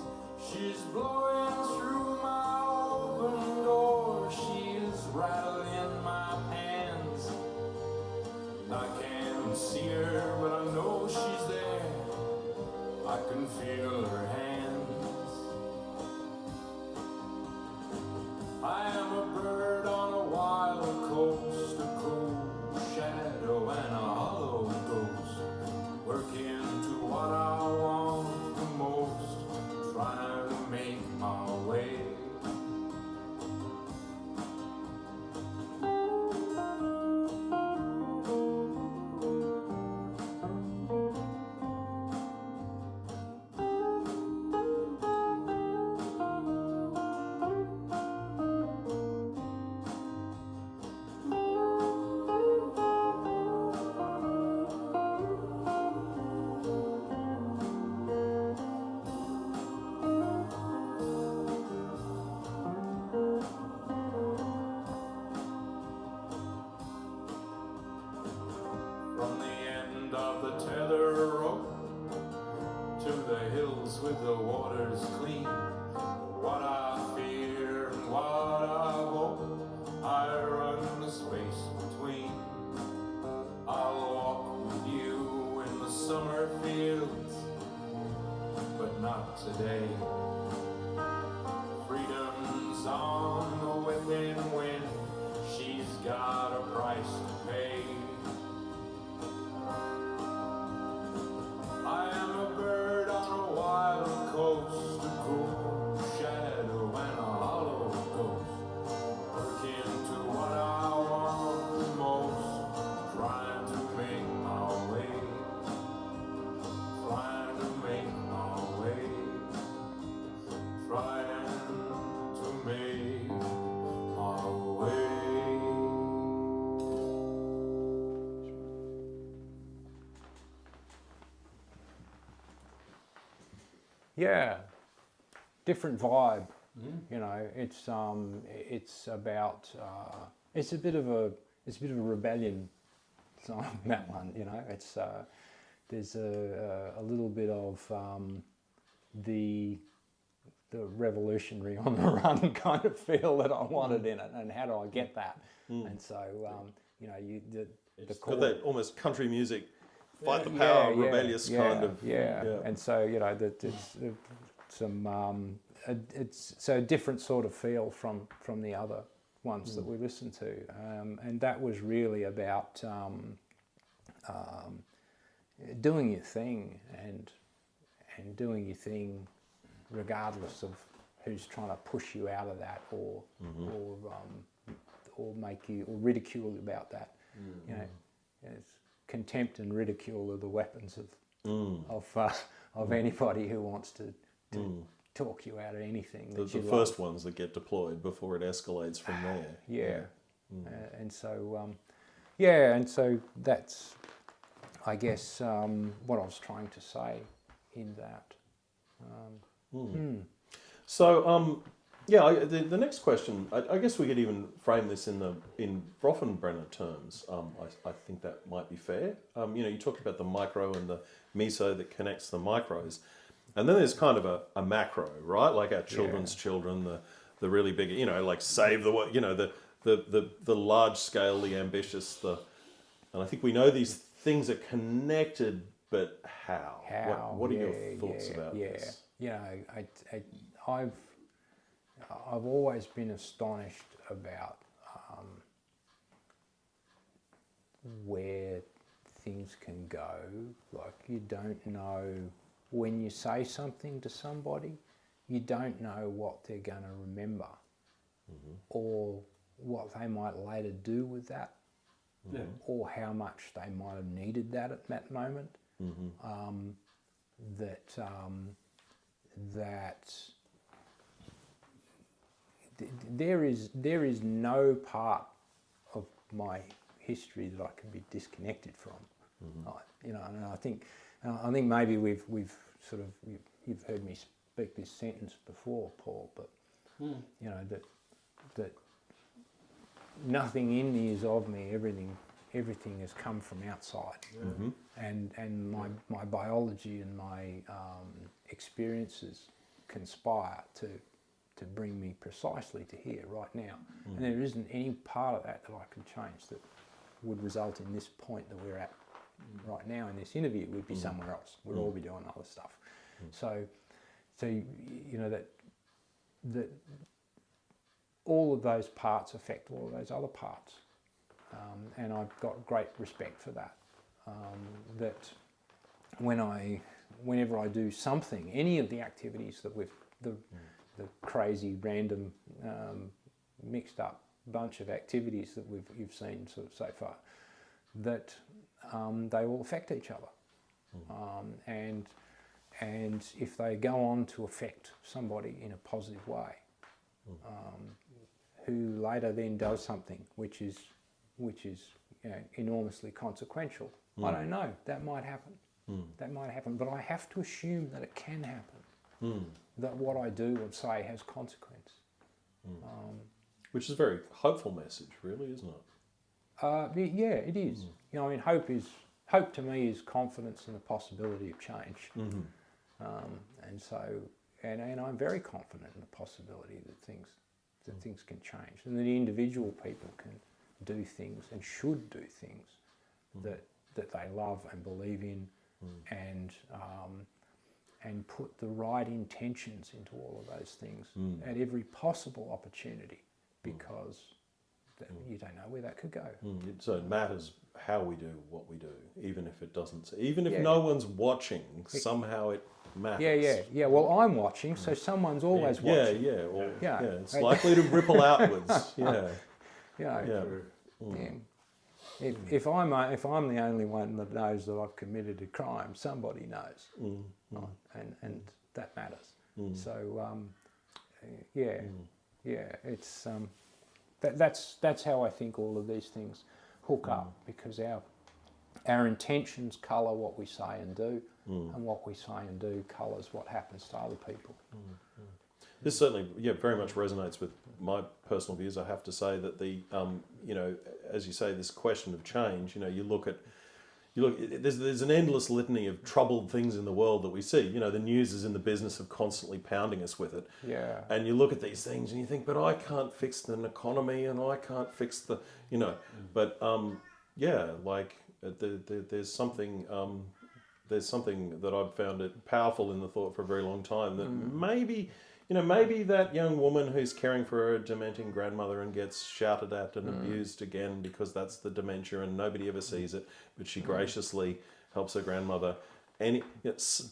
Speaker 4: She's blowing through my open door, she is rattling my pans. I can't see her, but I know she's there, I can feel her hands. I am a bird on a wild coast, a cool shadow and a hollow ghost, working to what I want the most, trying to make my way. From the end of the tether rope to the hills with the waters clean, what I fear and what I hope, I run the space between. I'll walk with you in the summer fields, but not today. Freedom's on the whipping wind, she's got a price to pay. I am a bird on a wild coast, a cool shadow and a hollow ghost, working to what I want the most, trying to make my way, trying to make my way, trying to make my way.
Speaker 1: Yeah, different vibe. You know, it's about it's a bit of a rebellion song, that one. You know, it's there's a little bit of the revolutionary on the run kind of feel that I wanted in it, and how do I get that? And so you know, the
Speaker 2: It's
Speaker 1: chord.
Speaker 2: got that almost country music, fight the power, rebellious kind of.
Speaker 1: Yeah. And so you know that it's some it's so a different sort of feel from the other ones that we listened to, and that was really about doing your thing and doing your thing regardless of who's trying to push you out of that or make you or ridicule you about that. You know, it's contempt and ridicule are the weapons of anybody who wants to talk you out of anything.
Speaker 2: The first ones that get deployed before it escalates from there.
Speaker 1: Yeah, and so and so that's, I guess, what I was trying to say in that.
Speaker 2: So, the next question, I guess we could even frame this in Brofenbrenner terms. I think that might be fair. You know, you talked about the micro and the meso that connects the micros, and then there's kind of a macro, right? Like our children's children, the really big, you know, like Save the World, you know, the large scale, the ambitious, and I think we know these things are connected, but how? What are your thoughts about this?
Speaker 1: You know, I've always been astonished about where things can go. Like, you don't know when you say something to somebody, you don't know what they're going to remember or what they might later do with that.
Speaker 3: Yeah.
Speaker 1: or how much they might have needed that at that moment. There is no part of my history that I can be disconnected from. And I think maybe we've sort of you've heard me speak this sentence before, Paul, but that nothing in me is of me. Everything has come from outside, and my biology and my experiences conspire to bring me precisely to here right now. And there isn't any part of that I can change that would result in this point that we're at right now in this interview. We'd be somewhere else. We'd all be doing other stuff. So that all of those parts affect all of those other parts. And I've got great respect for that. That whenever I do something, any of the activities that the crazy, random, mixed up bunch of activities that you've seen sort of so far, that they all affect each other. And if they go on to affect somebody in a positive way, who later then does something which is enormously consequential, I don't know. That might happen. That might happen. But I have to assume that it can happen. That what I do and say has consequence.
Speaker 2: Which is a very hopeful message, really, isn't it?
Speaker 1: Yeah, it is. Hope to me is confidence in the possibility of change. And so, and I'm very confident in the possibility that things can change, and that individual people can do things and should do things that they love and believe in, and put the right intentions into all of those things at every possible opportunity, because you don't know where that could go.
Speaker 2: So it matters how we do what we do, even if it doesn't. Even if no one's watching, somehow it matters.
Speaker 1: Yeah. Well, I'm watching, so someone's always watching.
Speaker 2: It's likely to ripple outwards. If I'm the only one that knows that I've committed a crime, somebody knows, and that matters. So it's that's how I think all of these things hook up, because our intentions colour what we say and do, and what we say and do colours what happens to other people. This certainly, very much resonates with my personal views. I have to say that the, as you say, this question of change. You look. There's an endless litany of troubled things in the world that we see. The news is in the business of constantly pounding us with it.
Speaker 1: Yeah. And
Speaker 2: you look at these things and you think, but I can't fix an economy, and I can't fix the, But there's something. There's something that I've found it powerful in the thought for a very long time, that maybe that young woman who's caring for a dementing grandmother and gets shouted at and abused again because that's the dementia and nobody ever sees it, but she graciously helps her grandmother. And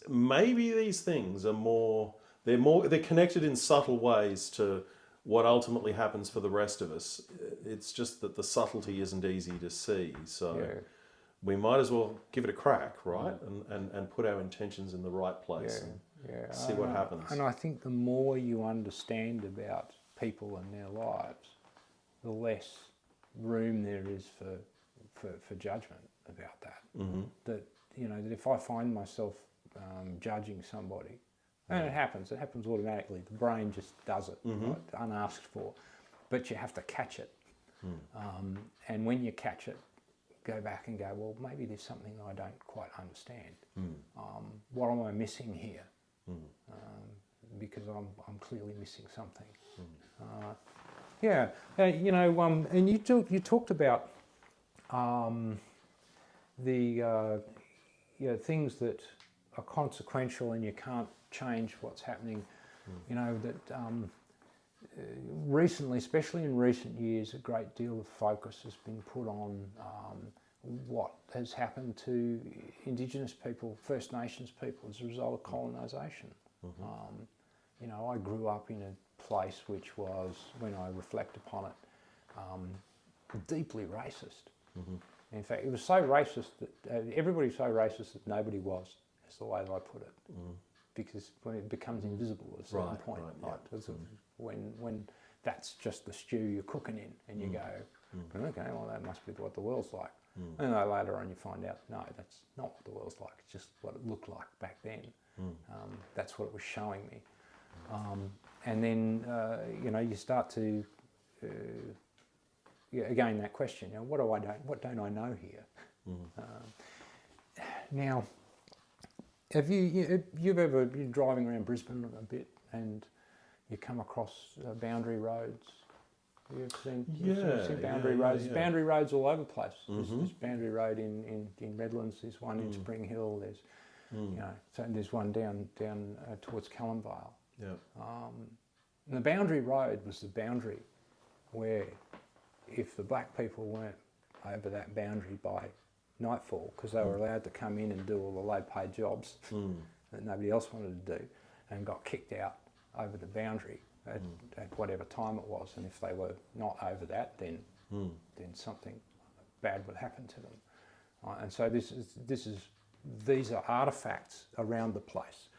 Speaker 2: maybe these things are they're connected in subtle ways to what ultimately happens for the rest of us. It's just that the subtlety isn't easy to see. So we might as well give it a crack, right? And put our intentions in the right place. And see what happens.
Speaker 1: And I think the more you understand about people and their lives, the less room there is for judgment about that. That that if I find myself judging somebody, and it happens automatically. The brain just does it, right, unasked for, but you have to catch it. And when you catch it, go back and go, well, maybe there's something I don't quite understand. What am I missing here? Because I'm clearly missing something. And you talked about the things that are consequential and you can't change what's happening. Recently, especially in recent years, a great deal of focus has been put on what has happened to Indigenous people, First Nations people, as a result of colonisation. I grew up in a place which was, when I reflect upon it, deeply racist. In fact, it was so racist that everybody's so racist that nobody was. Is the way that I put it. Because when it becomes invisible at a certain
Speaker 2: Right,
Speaker 1: point,
Speaker 2: right,
Speaker 1: right?
Speaker 2: yeah.
Speaker 1: Because of when that's just the stew you're cooking in, and you go, okay, well that must be what the world's like. And then later on you find out, no, that's not what the world's like. It's just what it looked like back then. That's what it was showing me. And then you start to again that question, what don't I know here? Now, have you've ever been driving around Brisbane a bit and you come across boundary roads? You've seen boundary roads.
Speaker 2: Yeah.
Speaker 1: Boundary roads all over the place. There's boundary road in Redlands. There's one in Spring Hill. There's so there's one down towards Callumvale.
Speaker 2: Yeah.
Speaker 1: And the boundary road was the boundary where if the black people weren't over that boundary by nightfall, because they were allowed to come in and do all the low-paid jobs that nobody else wanted to do, and got kicked out over the boundary at whatever time it was, and if they were not over that, then something bad would happen to them. And so these are artefacts around the place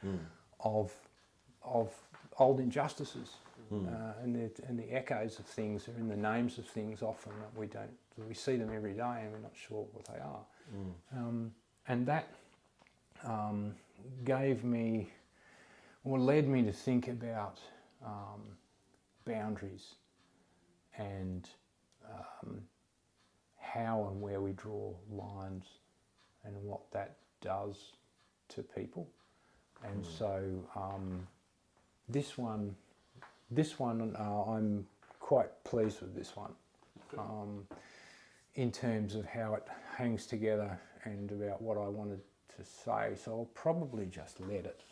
Speaker 1: of old injustices, and the echoes of things are in the names of things often that we see them every day and we're not sure what they are. And that led me to think about boundaries and how and where we draw lines and what that does to people. And so this one I'm quite pleased with this one in terms of how it hangs together and about what I wanted to say. So I'll probably just let it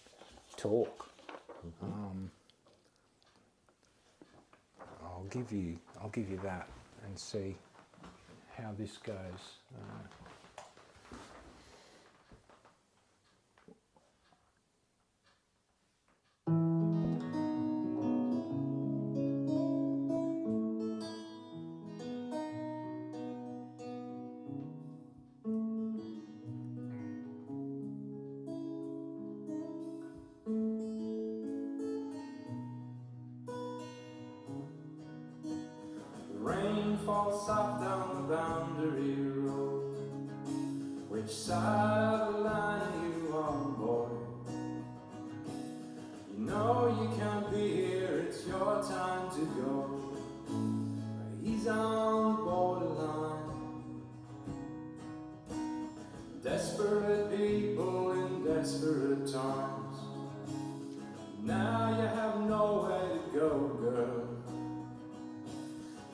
Speaker 1: talk. I'll give you that and see how this goes.
Speaker 4: Rain falls soft down the boundary road. Which side of the line are you on, boy? You know you can't be here, it's your time to go. He's on the borderline. Desperate people in desperate times. Now you have nowhere to go, girl.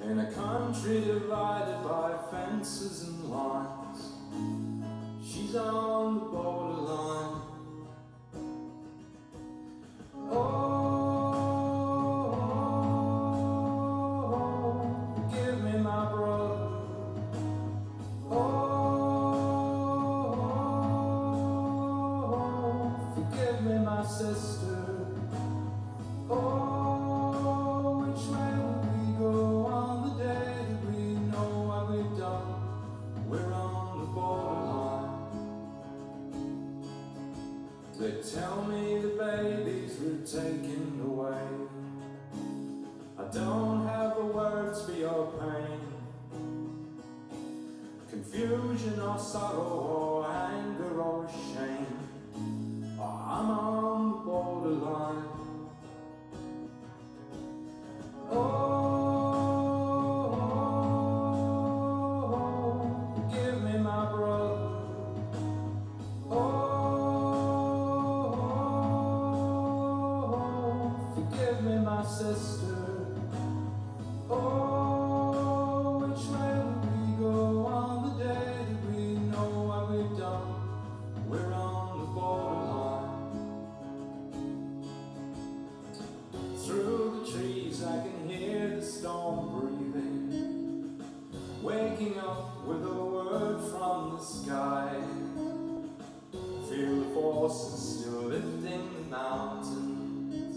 Speaker 4: In a country divided by fences and lines, she's on the borderline. Oh, forgive me, my brother. Oh, forgive me, my sister. Oh, which way will we go on the day that we know what we've done? We're on the borderline. They tell me the babies were taken away. I don't have the words for your pain. Confusion or sorrow or anger or shame. Oh, I'm on the borderline. Oh, forgive me, my brother. Oh, forgive me, my sister. Oh, which way will we go on the day that we know what we've done? We're on the borderline. Through the trees I can hear the storm breathing, waking up with a word from the sky. Feel the forces still lifting the mountains.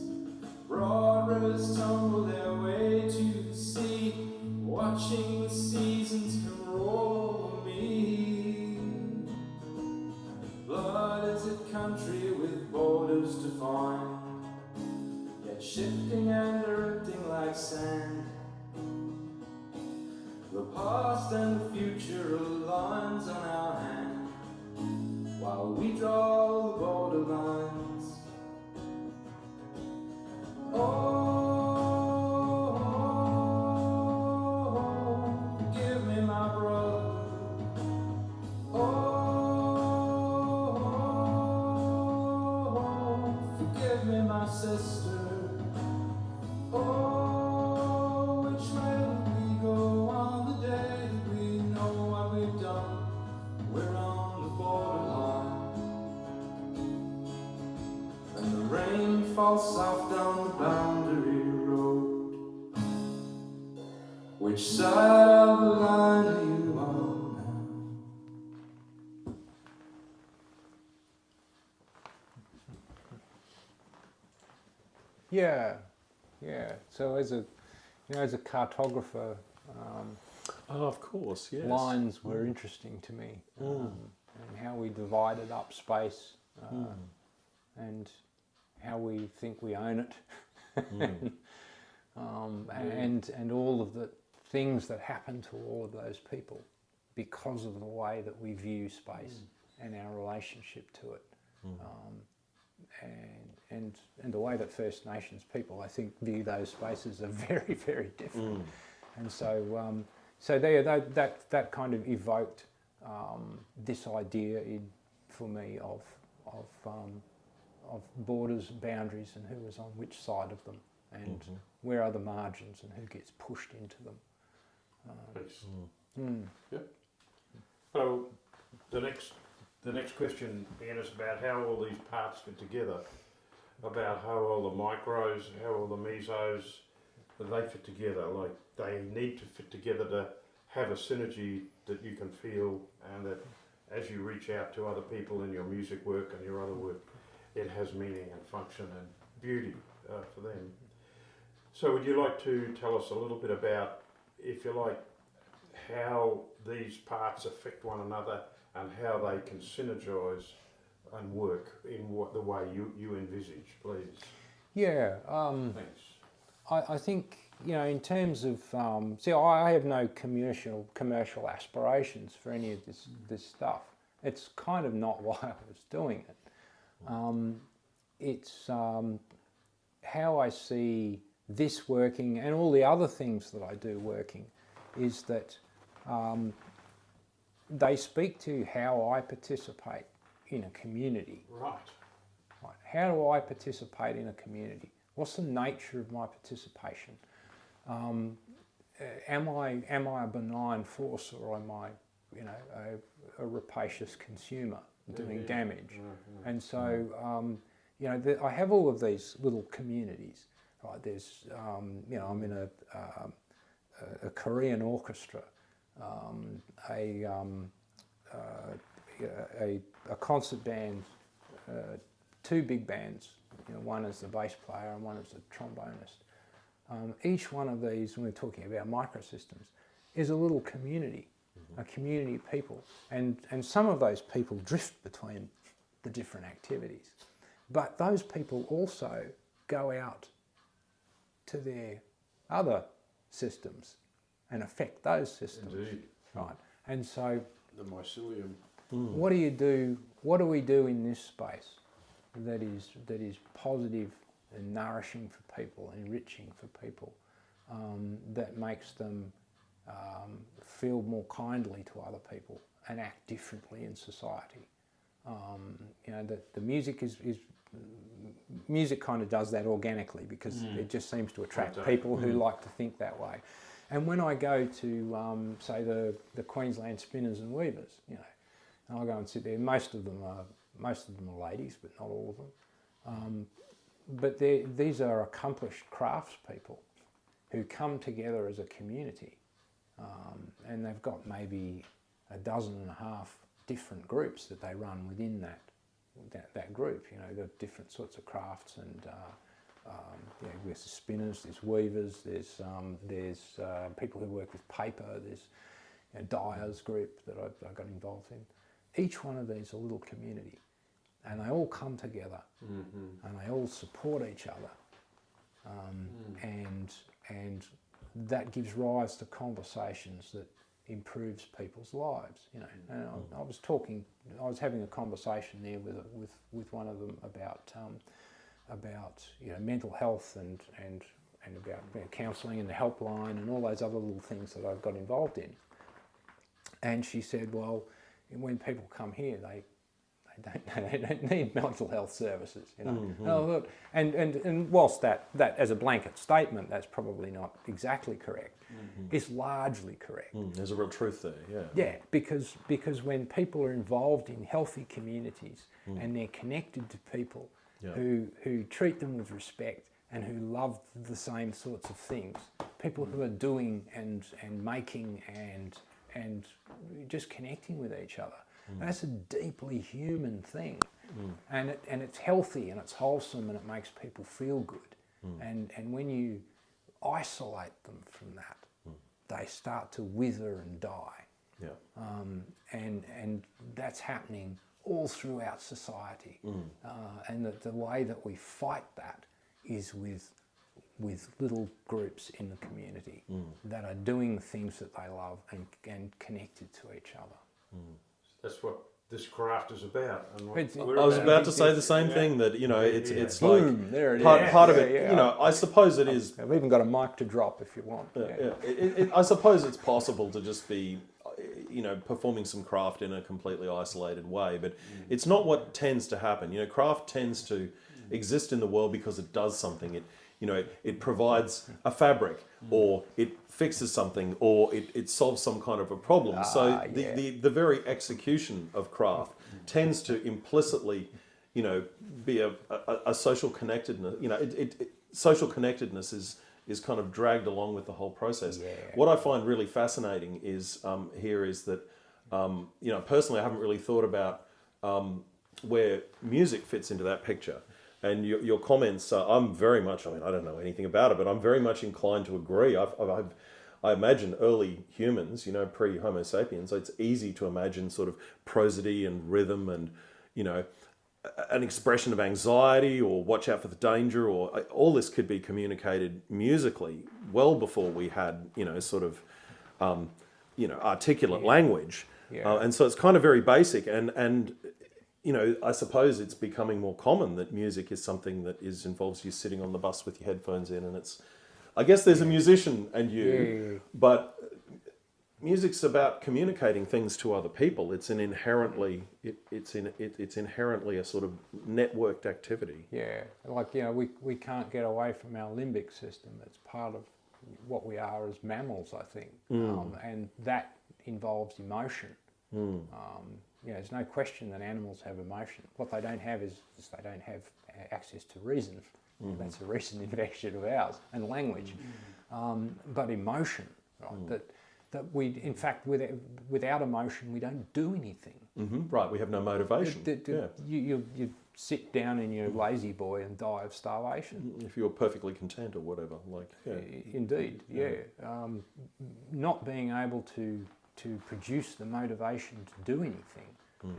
Speaker 4: Broad rivers tumble their way to the sea, watching the seasons come roll borders defined, yet shifting and drifting like sand. The past and the future are lines on our hand, while we draw the borderlines. Oh, forgive me, my brother. Oh, forgive me, my sister. Oh, which way will we go on the day that we know what we've done? We're on the borderline, and the rain falls soft down the boundary road. Which side of the line are you on now?
Speaker 1: Yeah, yeah. So as a cartographer,
Speaker 2: Oh, of course, yes.
Speaker 1: lines were interesting to me, and how we divided up space, and how we think we own it, and all of the things that happen to all of those people because of the way that we view space and our relationship to it. And the way that First Nations people, I think, view those spaces are very, very different. And so, that kind of evoked this idea for me of borders, boundaries, and who was on which side of them, and where are the margins and who gets pushed into them.
Speaker 3: Peace. Yep. So the next question, Ian, is about how all these parts fit together, about how all the micros, how all the mesos, that they fit together. Like they need to fit together to have a synergy that you can feel, and that as you reach out to other people in your music work and your other work, it has meaning and function and beauty for them. So would you like to tell us a little bit about, if you like, how these parts affect one another and how they can synergise and work in the way you envisage, please?
Speaker 1: Yeah.
Speaker 3: Thanks.
Speaker 1: I think, in terms of, I have no commercial aspirations for any of this stuff. It's kind of not why I was doing it. It's how I see this working, and all the other things that I do working, is that they speak to how I participate in a community.
Speaker 3: Right.
Speaker 1: Right. How do I participate in a community? What's the nature of my participation? Am I a benign force, or am I, a rapacious consumer doing damage? And so, I have all of these little communities. Right. There's, I'm in a Korean orchestra, a concert band, two big bands. One is the bass player and one is the trombonist. Each one of these, when we're talking about microsystems, is a little community, a community of people, and some of those people drift between the different activities, but those people also go out to their other systems and affect those systems.
Speaker 3: Indeed.
Speaker 1: Right. And so,
Speaker 3: The mycelium.
Speaker 1: what do you do? What do we do in this space that is positive and nourishing for people, enriching for people, that makes them feel more kindly to other people and act differently in society? The music is music kind of does that organically, because it just seems to attract people who like to think that way. And when I go to say the Queensland Spinners and Weavers, and I go and sit there, most of them are ladies, but not all of them. But these are accomplished craftspeople who come together as a community, and they've got maybe 12 different groups that they run within that group. The different sorts of crafts, and there's the spinners, there's weavers, there's people who work with paper, there's dyers group that I got involved in. Each one of these is a little community. and they all come together, and they all support each other, and that gives rise to conversations that improves people's lives. You know, and I was having a conversation there with one of them about mental health and about counselling and the helpline and all those other little things that I've got involved in. And she said, well, when people come here, they don't need mental health services, you know. Oh, look, and whilst that as a blanket statement, that's probably not exactly correct. It's largely correct.
Speaker 2: There's a real truth there, yeah.
Speaker 1: Yeah, because when people are involved in healthy communities and they're connected to people who treat them with respect and who love the same sorts of things, people who are doing and making and just connecting with each other. That's a deeply human thing, and it's healthy and it's wholesome and it makes people feel good. And when you isolate them from that, they start to wither and die.
Speaker 2: Yeah.
Speaker 1: And that's happening all throughout society. And the way that we fight that is with little groups in the community that are doing things that they love and connected to each other.
Speaker 3: That's what this craft is about. And what
Speaker 1: It's-
Speaker 3: we're
Speaker 2: I was about to say the same thing, that, you know, it's
Speaker 1: Boom,
Speaker 2: like
Speaker 1: there it
Speaker 2: part
Speaker 1: is.
Speaker 2: of
Speaker 1: Yeah,
Speaker 2: it,
Speaker 1: yeah.
Speaker 2: you know, I suppose it is.
Speaker 1: I've even got a mic to drop if you want.
Speaker 2: I suppose it's possible to just be, you know, performing some craft in a completely isolated way, but it's not what tends to happen. You know, craft tends to exist in the world because it does something. It provides a fabric, or it fixes something, or it solves some kind of a problem. So the very execution of craft tends to implicitly, you know, be a social connectedness. You know, social connectedness is kind of dragged along with the whole process.
Speaker 1: Yeah.
Speaker 2: What I find really fascinating is that you know, personally, I haven't really thought about where music fits into that picture. And your comments, I'm very much, I mean, I don't know anything about it, but I'm very much inclined to agree. I imagine early humans, you know, pre-Homo sapiens, it's easy to imagine sort of prosody and rhythm and, you know, an expression of anxiety or watch out for the danger, or all this could be communicated musically well before we had, you know, sort of, you know, articulate language.
Speaker 1: Yeah.
Speaker 2: And so it's kind of very basic, and you know, I suppose it's becoming more common that music is something that involves you sitting on the bus with your headphones in, and it's, I guess there's a musician and you, but music's about communicating things to other people. It's an inherently, it's inherently a sort of networked activity.
Speaker 1: Yeah, like, you know, we can't get away from our limbic system. It's part of what we are as mammals, I think, and that involves emotion. You know, there's no question that animals have emotion. What they don't have is they don't have access to reason. That's a recent invention of ours, and language. But emotion, right? That we, in fact, without emotion, we don't do anything.
Speaker 2: Right, we have no motivation.
Speaker 1: You sit down in your lazy boy and die of starvation.
Speaker 2: If you're perfectly content or whatever, like,
Speaker 1: Indeed, yeah. Not being able to produce the motivation to do anything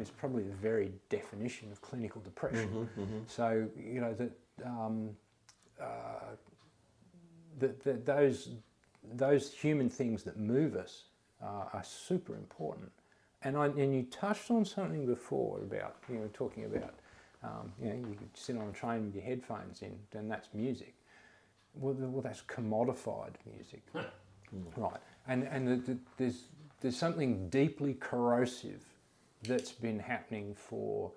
Speaker 1: is probably the very definition of clinical depression. So, you know, those human things that move us are super important. And you touched on something before about, you know, talking about, you know, you could sit on a train with your headphones in, and that's music. Well, that's commodified music, right? And there's something deeply corrosive that's been happening for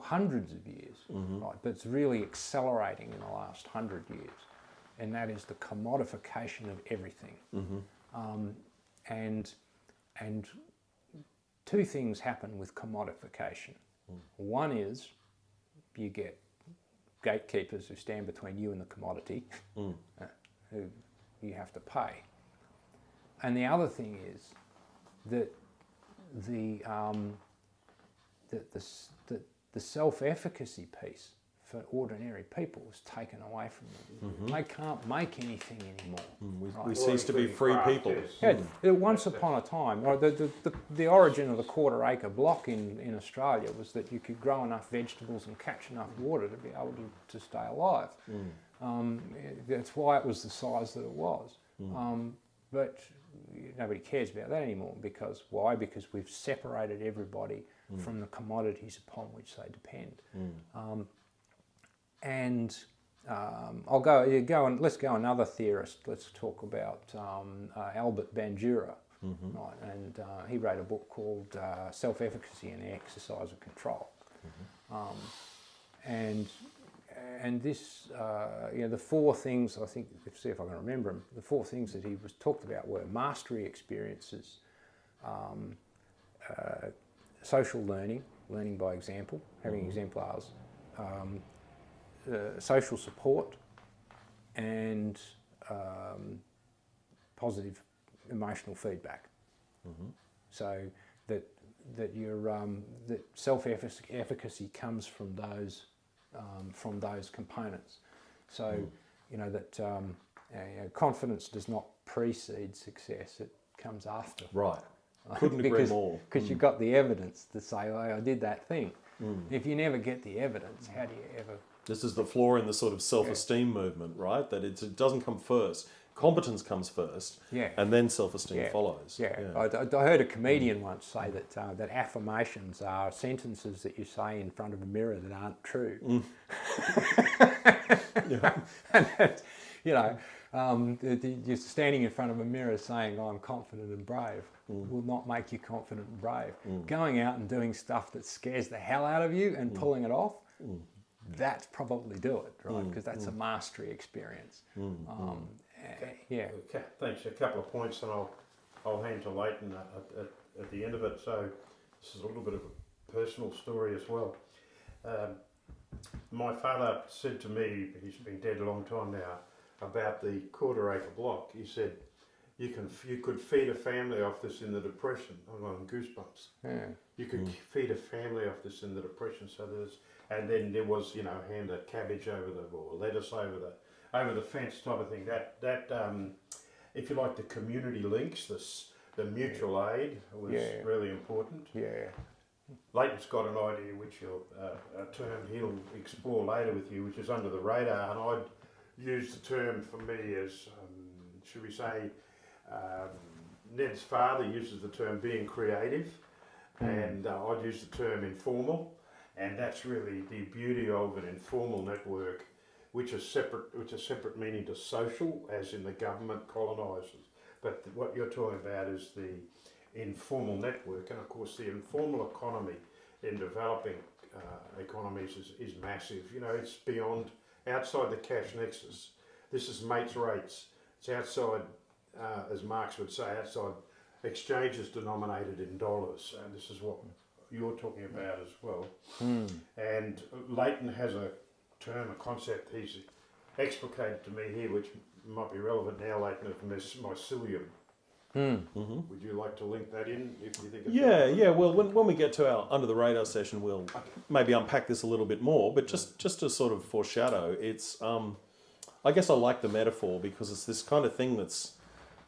Speaker 1: hundreds of years, right? But it's really accelerating in the last 100 years, and that is the commodification of everything. And two things happen with commodification. One is you get gatekeepers who stand between you and the commodity, who you have to pay. And the other thing is that the self-efficacy piece for ordinary people was taken away from them. They can't make anything anymore.
Speaker 2: We cease to be free people.
Speaker 1: Once upon a time, right, the origin of the quarter-acre block in Australia was that you could grow enough vegetables and catch enough water to be able to stay alive. That's why it was the size that it was. But nobody cares about that anymore. Because why? Because we've separated everybody from the commodities upon which they depend. I'll go and let's go another theorist. Let's talk about Albert Bandura. Right, and he wrote a book called Self-Efficacy and the Exercise of Control. And this, the four things, I think, let's see if I can remember them, the four things that he was talked about were mastery experiences, social learning, learning by example, having exemplars, social support, and positive emotional feedback. So that self-efficacy comes from those components. So confidence does not precede success; it comes after.
Speaker 2: Right. Couldn't agree more.
Speaker 1: Because you've got the evidence to say, "Oh, I did that thing." If you never get the evidence, how do you ever?
Speaker 2: This is the flaw in the sort of self-esteem movement, right? That it doesn't come first. Competence comes first, and then self-esteem follows.
Speaker 1: I heard a comedian once say that affirmations are sentences that you say in front of a mirror that aren't true. And that, you're standing in front of a mirror saying, "I'm confident and brave," will not make you confident and brave. Going out and doing stuff that scares the hell out of you and pulling it off, that's probably do it, right? Because that's a mastery experience.
Speaker 3: Okay, thanks. A couple of points, and I'll hand to Leighton at the end of it. So this is a little bit of a personal story as well. My father said to me, he's been dead a long time now, about the quarter-acre block. He said, you could feed a family off this in the Depression. I'm on goosebumps. Yeah. You could feed a family off this in the Depression. So and then there was, hand a cabbage or lettuce over the fence type of thing. That if you like, the community links, the mutual aid was really important. Yeah. Leighton's got an idea, which a term he'll explore later with you, which is under the radar, and I'd use the term for me as, should we say, Ned's father uses the term being creative, and I'd use the term informal, and that's really the beauty of an informal network, which is separate meaning to social, as in the government colonises. But what you're talking about is the informal network, and of course the informal economy in developing economies is massive. It's beyond, outside the cash nexus. This is mates rates. It's outside, as Marx would say, outside exchanges denominated in dollars, and this is what you're talking about as well. And Leighton has a term, a concept he's explicated to me here, which might be relevant now, Leighton, of mycelium. Would you like to link that in if you think it's
Speaker 2: Yeah. Well, when we get to our under the radar session, we'll maybe unpack this a little bit more. But just to sort of foreshadow, it's I guess I like the metaphor because it's this kind of thing that's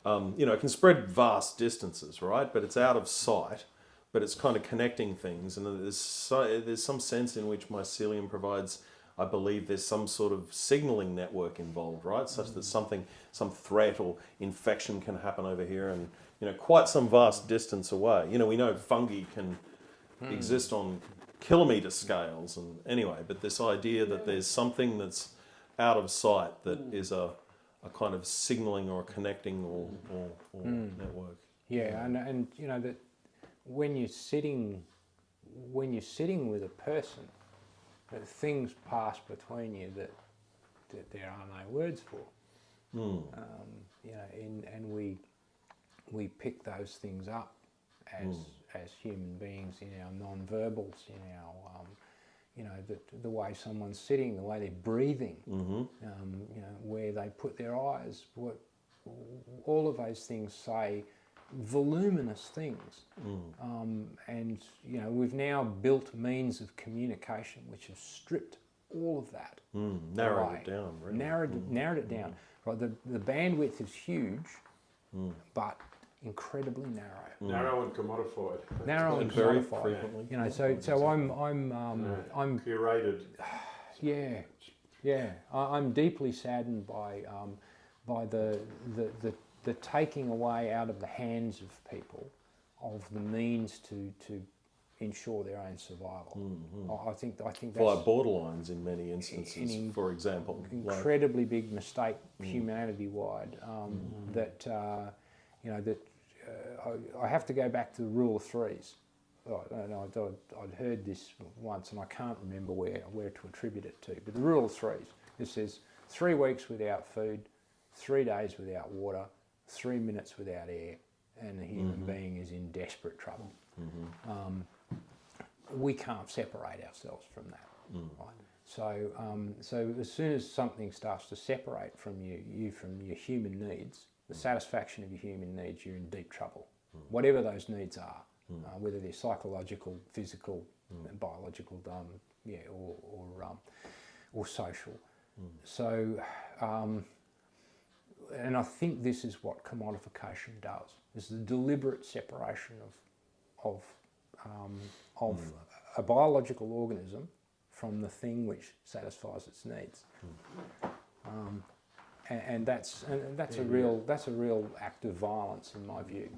Speaker 2: it can spread vast distances, right? But it's out of sight. But it's kind of connecting things, and there's some sense in which mycelium provides. I believe there's some sort of signalling network involved, right? Such that some threat or infection can happen over here, and quite some vast distance away. We know fungi can exist on kilometre scales, and anyway, but this idea that there's something that's out of sight that is a kind of signalling or a connecting or network.
Speaker 1: Yeah, and that when you're sitting with a person, that things pass between you that there are no words for. And we pick those things up as human beings in our non-verbals, in our the way someone's sitting, the way they're breathing, where they put their eyes, all of those things say voluminous things. And we've now built means of communication which have stripped all of that.
Speaker 2: Narrowed
Speaker 1: away.
Speaker 2: it down, really.
Speaker 1: Narrowed it down. Right, the bandwidth is huge, but incredibly narrow.
Speaker 3: Narrow and commodified.
Speaker 1: Narrow and
Speaker 2: And very
Speaker 1: commodified.
Speaker 2: frequently.
Speaker 1: You know, so I'm
Speaker 3: Curated.
Speaker 1: yeah. I'm deeply saddened by the taking away out of the hands of people of the means to ensure their own survival. I think that's
Speaker 2: Like borderlines in many instances, for example.
Speaker 1: incredibly big mistake humanity-wide. I have to go back to the rule of threes. I'd heard this once, and I can't remember where to attribute it to. But the rule of threes. It says 3 weeks without food, 3 days without water, 3 minutes without air, and the human being is in desperate trouble. We can't separate ourselves from that. Right? So as soon as something starts to separate from you from your human needs, the satisfaction of your human needs, you're in deep trouble. Whatever those needs are, whether they're psychological, physical, biological, or social. So, and I think this is what commodification does: is the deliberate separation of a biological organism from the thing which satisfies its needs. And that's a real act of violence in my view.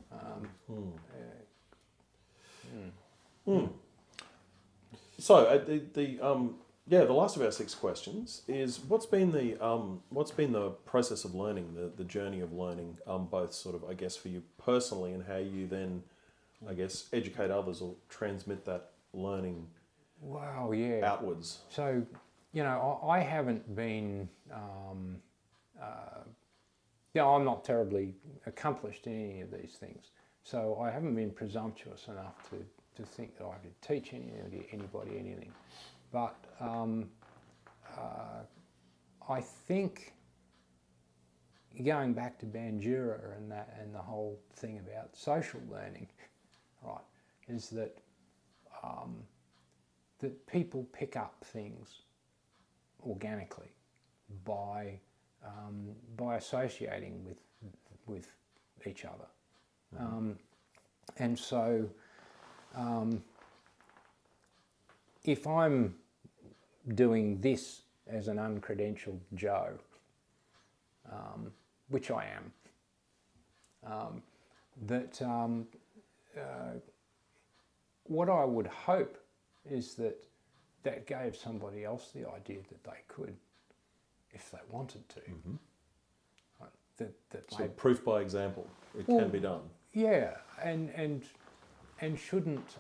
Speaker 2: So the last of our 6 questions is what's been the process of learning, the journey of learning, both sort of I guess for you personally and how you then I guess educate others or transmit that learning
Speaker 1: Wow, yeah.
Speaker 2: outwards.
Speaker 1: So, I haven't been, I'm not terribly accomplished in any of these things. So I haven't been presumptuous enough to think that I could teach anybody anything. But I think going back to Bandura and the whole thing about social learning, right, is that that people pick up things organically by associating with each other, and so if I'm doing this as an uncredentialed Joe, which I am, what I would hope is that gave somebody else the idea that they could, if they wanted to. Right?
Speaker 2: So proof by example, it can be done.
Speaker 1: Yeah, and shouldn't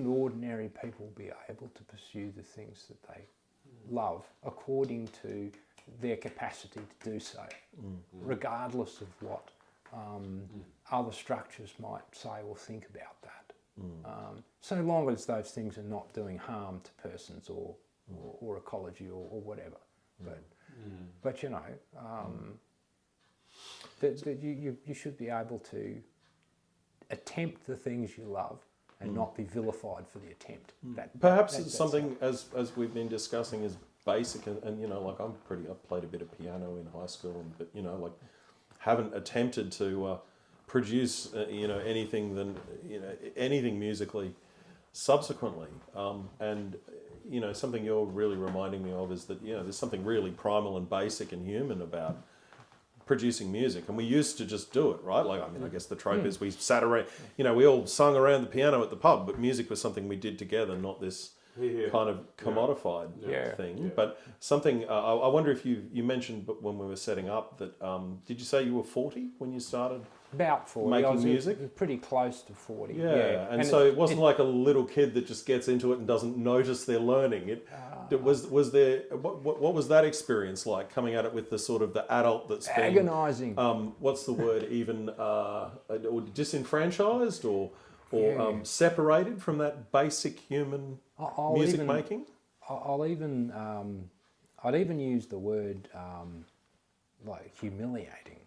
Speaker 1: ordinary people be able to pursue the things that they love according to their capacity to do so, regardless of what other structures might say or think about that. So long as those things are not doing harm to persons or ecology or whatever. But that you should be able to attempt the things you love and not be vilified for the attempt.
Speaker 2: Perhaps it's something as we've been discussing is basic and like I played a bit of piano in high school, but like haven't attempted to produce anything musically subsequently, and something you're really reminding me of is that there's something really primal and basic and human about producing music, and we used to just do it, right? Like, I guess the trope is we sat around, we all sung around the piano at the pub, but music was something we did together, not this kind of commodified thing.
Speaker 3: Yeah.
Speaker 2: But something, I wonder if you mentioned when we were setting up that, did you say you were 40 when you started?
Speaker 1: About 40.
Speaker 2: Making
Speaker 1: I was
Speaker 2: music?
Speaker 1: pretty close to 40.
Speaker 2: Yeah. And so it wasn't like a little kid that just gets into it and doesn't notice they're learning. Was there, what was that experience like, coming at it with the sort of the adult that's been...
Speaker 1: Agonising.
Speaker 2: What's the word, even, or disenfranchised or separated from that basic human music making?
Speaker 1: I'd even use the word like humiliating.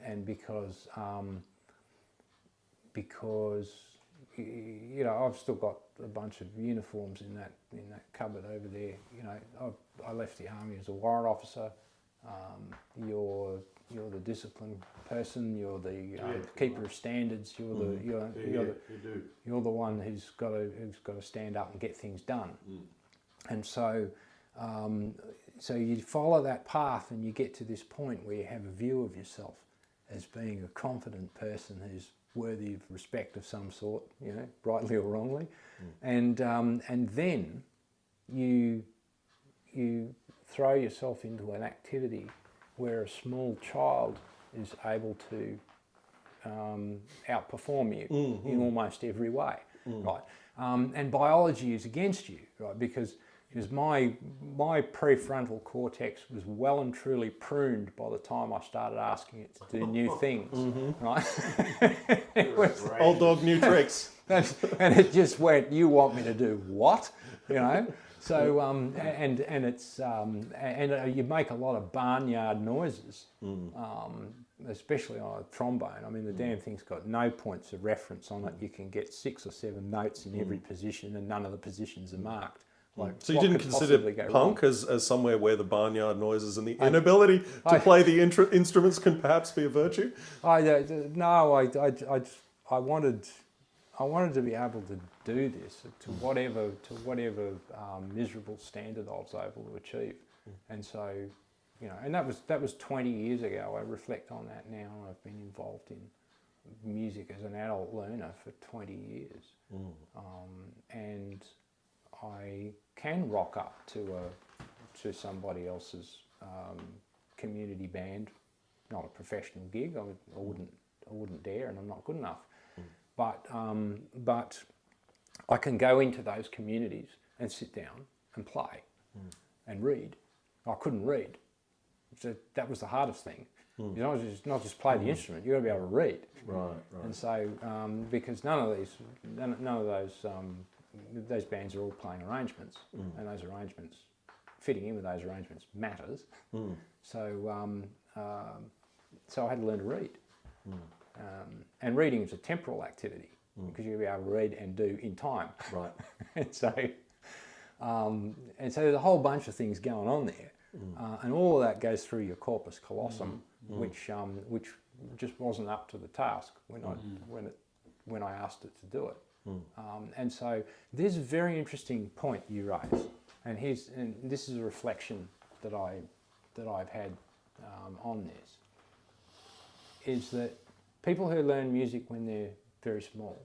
Speaker 1: And because you know, I've still got a bunch of uniforms in that cupboard over there. You know, I left the army as a warrant officer. You're the discipline person. You're the keeper of standards. You're you're the one who's got to stand up and get things done. And so so you follow that path, and you get to this point where you have a view of yourself as being a confident person who's worthy of respect of some sort, you know, rightly or wrongly, and then you throw yourself into an activity where a small child is able to outperform you in almost every way, right? And biology is against you, right? Because my prefrontal cortex was well and truly pruned by the time I started asking it to do new things, right? It was,
Speaker 2: Old dog, new tricks.
Speaker 1: and it just went, you want me to do what? You know? So, and it's, and you make a lot of barnyard noises, especially on a trombone. I mean, the damn thing's got no points of reference on it. You can get 6 or 7 notes in every position, and none of the positions are marked. Like,
Speaker 2: So you
Speaker 1: what
Speaker 2: didn't
Speaker 1: could
Speaker 2: consider
Speaker 1: possibly go
Speaker 2: punk
Speaker 1: wrong?
Speaker 2: as somewhere where the barnyard noises and the inability to play the instruments can perhaps be a virtue?
Speaker 1: No, I wanted to be able to do this to whatever miserable standard I was able to achieve, and so, you know, and that was 20 years ago. I reflect on that now, and I've been involved in music as an adult learner for 20 years, and I can rock up to somebody else's community band, not a professional gig. I wouldn't dare, and I'm not good enough. But I can go into those communities and sit down and play and read. I couldn't read, so that was the hardest thing. You know, not just play the instrument. You've got to be able to read.
Speaker 2: Right.
Speaker 1: And so, because none of those bands are all playing arrangements, and those arrangements, fitting in with those arrangements matters. So, so I had to learn to read. And reading is a temporal activity because you'll be able to read and do in time.
Speaker 2: Right.
Speaker 1: and so there's a whole bunch of things going on there, and all of that goes through your corpus callosum, which just wasn't up to the task when I asked it to do it. And so there's a very interesting point you raise, and this is a reflection that I've had on this, is that people who learn music when they're very small,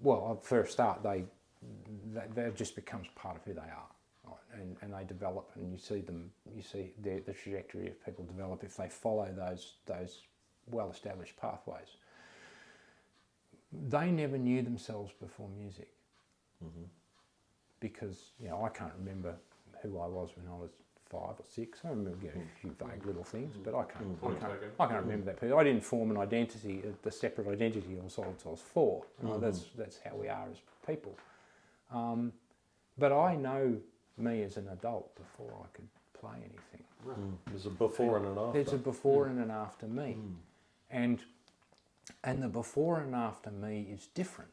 Speaker 1: well, for a start, that just becomes part of who they are, right? And they develop, and you see the trajectory of people develop if they follow those well-established pathways. They never knew themselves before music, because, you know, I can't remember who I was when I was 5 or 6. I remember getting a few vague little things, but I can't remember that period. I didn't form an identity, the separate identity until I was 4. That's how we are as people. But I know me as an adult before I could play anything.
Speaker 2: There's a before and an after.
Speaker 1: There's a before and an after me, and the before and after me is different.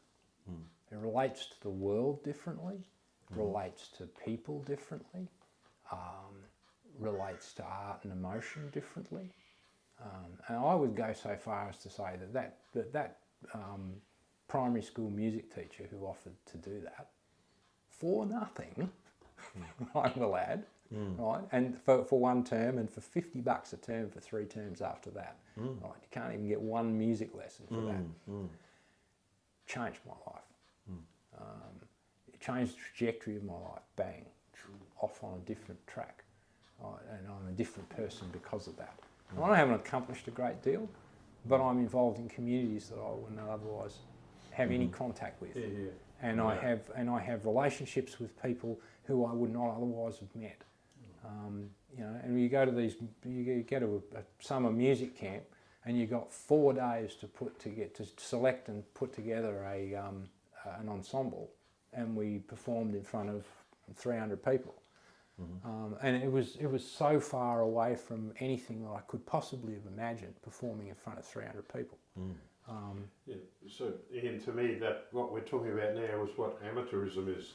Speaker 1: It relates to the world differently, relates to people differently, relates to art and emotion differently. And I would go so far as to say that primary school music teacher who offered to do that for nothing, I will add, right? And for 1 term, and for $50 a term for 3 terms after that, right? You can't even get 1 music lesson for that. Changed my life. It changed the trajectory of my life. Bang, off on a different track, right? And I'm a different person because of that. And I haven't accomplished a great deal, but I'm involved in communities that I wouldn't otherwise have any contact with. And I have relationships with people who I would not otherwise have met. You know, and you go to a summer music camp, and you've got 4 days to select and put together an ensemble, and we performed in front of 300 people. And it was so far away from anything that I could possibly have imagined performing in front of 300 people.
Speaker 3: Yeah. So, Ian, to me, that what we're talking about now is what amateurism is,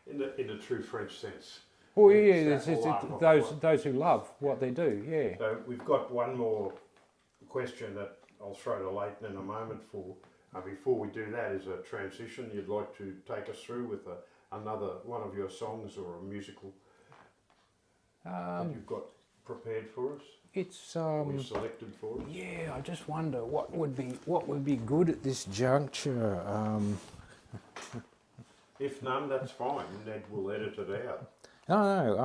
Speaker 3: in the true French sense.
Speaker 1: Well,
Speaker 3: It's
Speaker 1: yeah,
Speaker 3: that
Speaker 1: it's
Speaker 3: love of
Speaker 1: those who love what they do. Yeah.
Speaker 3: So we've got one more question that I'll throw to Leighton in a moment for. Before we do that, is a transition you'd like to take us through with another one of your songs or a musical that you've got prepared for us,
Speaker 1: It's
Speaker 3: or you've selected for us?
Speaker 1: yeah. I just wonder what would be good at this juncture.
Speaker 3: If none, that's fine. Ned will edit it out.
Speaker 1: No,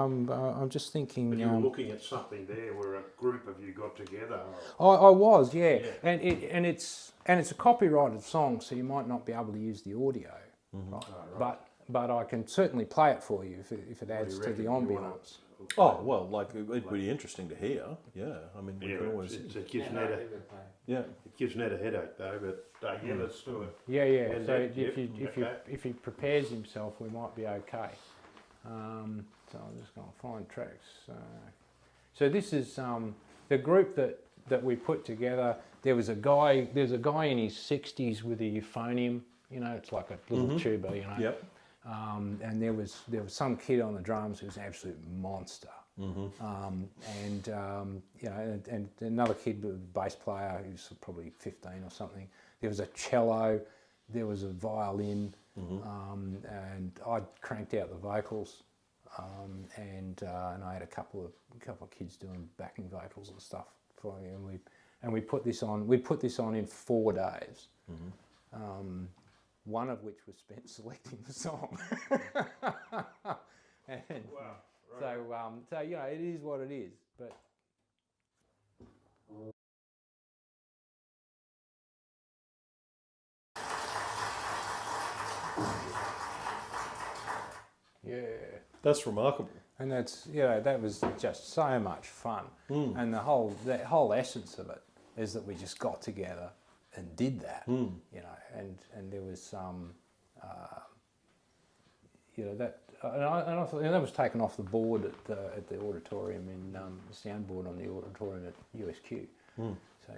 Speaker 1: I'm just thinking.
Speaker 3: But you were looking at something there where a group of you got together.
Speaker 1: I was, yeah,
Speaker 3: Yeah.
Speaker 1: and it's a copyrighted song, so you might not be able to use the audio, right?
Speaker 3: right.
Speaker 1: But I can certainly play it for you if it adds
Speaker 3: you
Speaker 1: to the
Speaker 3: reckon? You wanna-
Speaker 1: ambience.
Speaker 2: Oh well, like it'd be interesting to hear. Yeah, I mean we
Speaker 3: Yeah,
Speaker 2: can always.
Speaker 3: it gives Ned a
Speaker 2: Yeah.
Speaker 3: it gives Ned a headache though. But yeah, let's do it.
Speaker 1: Yeah.
Speaker 3: And
Speaker 1: So
Speaker 3: that- yep, okay.
Speaker 1: if he prepares himself, we might be okay. So I'm just going to find tracks. So this is the group that we put together. There's a guy in his 60s with a euphonium. You know, it's like a little tuba. You know.
Speaker 2: Yep.
Speaker 1: And there was some kid on the drums who was an absolute monster. And you know, and another kid, a bass player, who's probably 15 or something. There was a cello, there was a violin, and I cranked out the vocals, and I had a couple of kids doing backing vocals and stuff for me, and we put this on. We put this on in 4 days. One of which was spent selecting the song. And
Speaker 3: Wow.
Speaker 1: so you know, it is what it is. But yeah,
Speaker 2: That's remarkable.
Speaker 1: and that's, you know, that was just so much fun. And that whole essence of it is that we just got together and did that. You know, and there was some, you know, that. And I thought, and that was taken off the board at the auditorium in the soundboard on the auditorium at USQ, so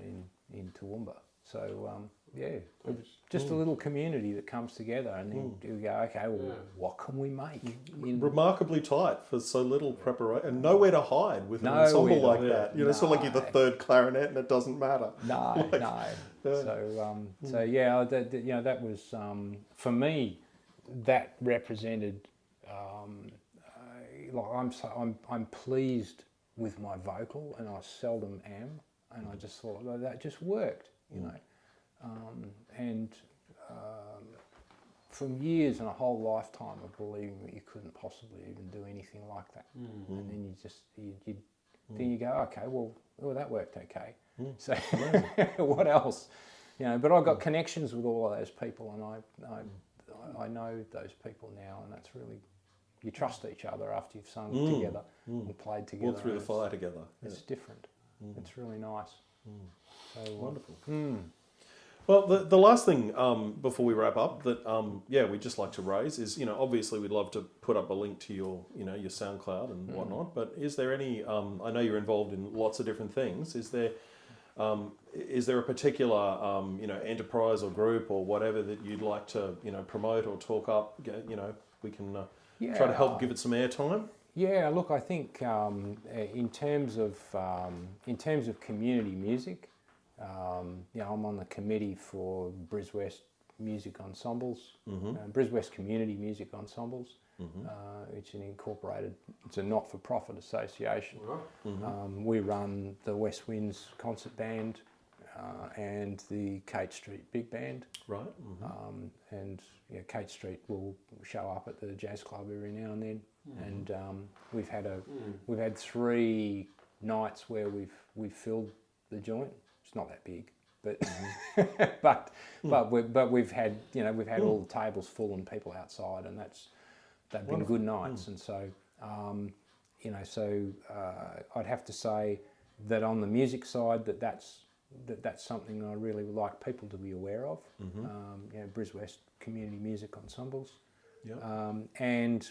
Speaker 1: in Toowoomba. So yeah, it was just a little community that comes together, and then you go, okay, well, what can we make?
Speaker 2: Remarkably tight for so little preparation, and nowhere to hide with an
Speaker 1: Nowhere
Speaker 2: ensemble
Speaker 1: to
Speaker 2: like
Speaker 3: hide.
Speaker 2: that. You know, it's not like you're the third clarinet and it doesn't matter.
Speaker 1: No, no. So yeah, you know, that was for me. That represented. Like I'm pleased with my vocal, and I seldom am, and I just thought, well, that just worked, you know, and from years and a whole lifetime of believing that you couldn't possibly even do anything like that, and then then you go, okay, well that worked okay, so what else, you know? But I got connections with all of those people, and I know those people now, and that's really. You trust each other after you've sung together and played together.
Speaker 2: Walk through the fire together.
Speaker 1: It's different. It's really nice. So,
Speaker 2: Wonderful. Well, the last thing before we wrap up that we'd just like to raise is, you know, obviously we'd love to put up a link to your, you know, your SoundCloud and whatnot. But is there any? I know you're involved in lots of different things. Is there a particular you know, enterprise or group or whatever that you'd like to, you know, promote or talk up? You know, we can try to help give it some airtime.
Speaker 1: Yeah, look, I think in terms of community music, you know, I'm on the committee for Briswest Music Ensembles, Briswest Community Music Ensembles. It's it's a not-for-profit association. We run the West Winds Concert Band and the Kate Street Big Band.
Speaker 2: Right.
Speaker 1: And yeah, Kate Street will show up at the jazz club every now and then. And we've had 3 nights where we've filled the joint. It's not that big, but but we've had, you know, we've had all the tables full and people outside, and they've been good nights. And so you know, so I'd have to say that on the music side, that's something I really would like people to be aware of. You know, Briswest Community Music Ensembles.
Speaker 2: Yep.
Speaker 1: And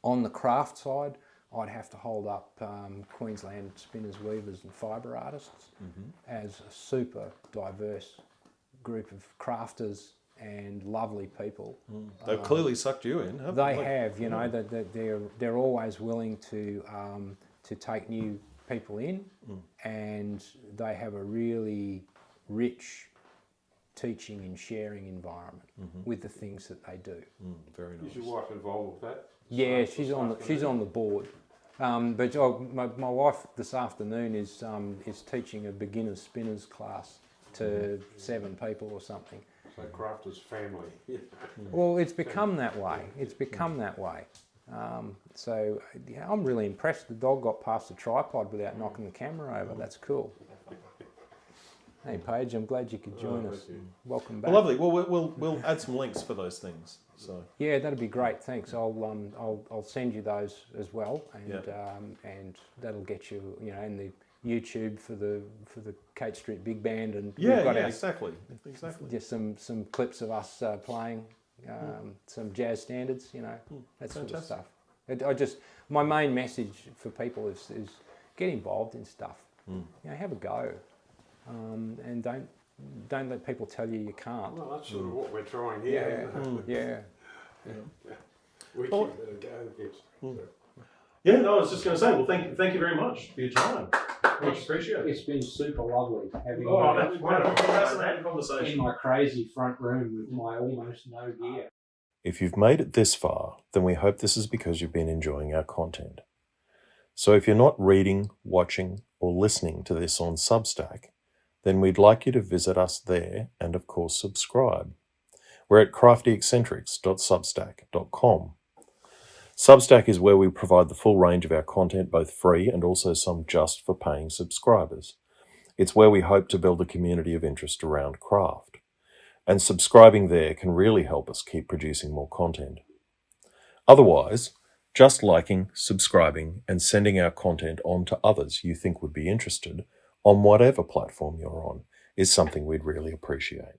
Speaker 1: on the craft side, I'd have to hold up Queensland Spinners, Weavers and Fibre Artists as a super diverse group of crafters and lovely people.
Speaker 2: They've clearly sucked you in, haven't
Speaker 1: They
Speaker 2: they?
Speaker 1: have, you know, that they're always willing to take new people in, and they have a really rich teaching and sharing environment with the things that they do.
Speaker 2: Very nice.
Speaker 3: Is your wife involved with that?
Speaker 1: Yeah, she's on the board. But my wife this afternoon is teaching a beginner spinners class to 7 people or something.
Speaker 3: So crafters family.
Speaker 1: Well, it's become that way. It's become that way. So yeah, I'm really impressed. The dog got past the tripod without knocking the camera over. That's cool. Hey Paige, I'm glad you could join us. Welcome back.
Speaker 2: Well, lovely. Well, we'll add some links for those things. So
Speaker 1: Yeah, that'd be great. Thanks. I'll send you those as well, and that'll get you, you know, in the YouTube for the Kate Street Big Band, and we've got our,
Speaker 2: exactly.
Speaker 1: just some clips of us playing some jazz standards, you know, that sort of stuff. My main message for people is get involved in stuff. You know, have a go, and don't let people tell you can't.
Speaker 3: Well, that's sort of what we're trying here.
Speaker 1: Yeah.
Speaker 3: We give it a go. Yes.
Speaker 2: Yeah, no, I was just going to say, well, thank you very much for your time. Much appreciated.
Speaker 1: It's been super lovely having
Speaker 3: Oh,
Speaker 1: you
Speaker 3: that's wonderful.
Speaker 2: Fascinating
Speaker 1: in
Speaker 2: conversation.
Speaker 1: my crazy front room with my almost no gear.
Speaker 2: If you've made it this far, then we hope this is because you've been enjoying our content. So if you're not reading, watching, or listening to this on Substack, then we'd like you to visit us there and, of course, subscribe. We're at craftyeccentrics.substack.com. Substack is where we provide the full range of our content, both free and also some just for paying subscribers. It's where we hope to build a community of interest around craft. And subscribing there can really help us keep producing more content. Otherwise, just liking, subscribing, and sending our content on to others you think would be interested on whatever platform you're on is something we'd really appreciate.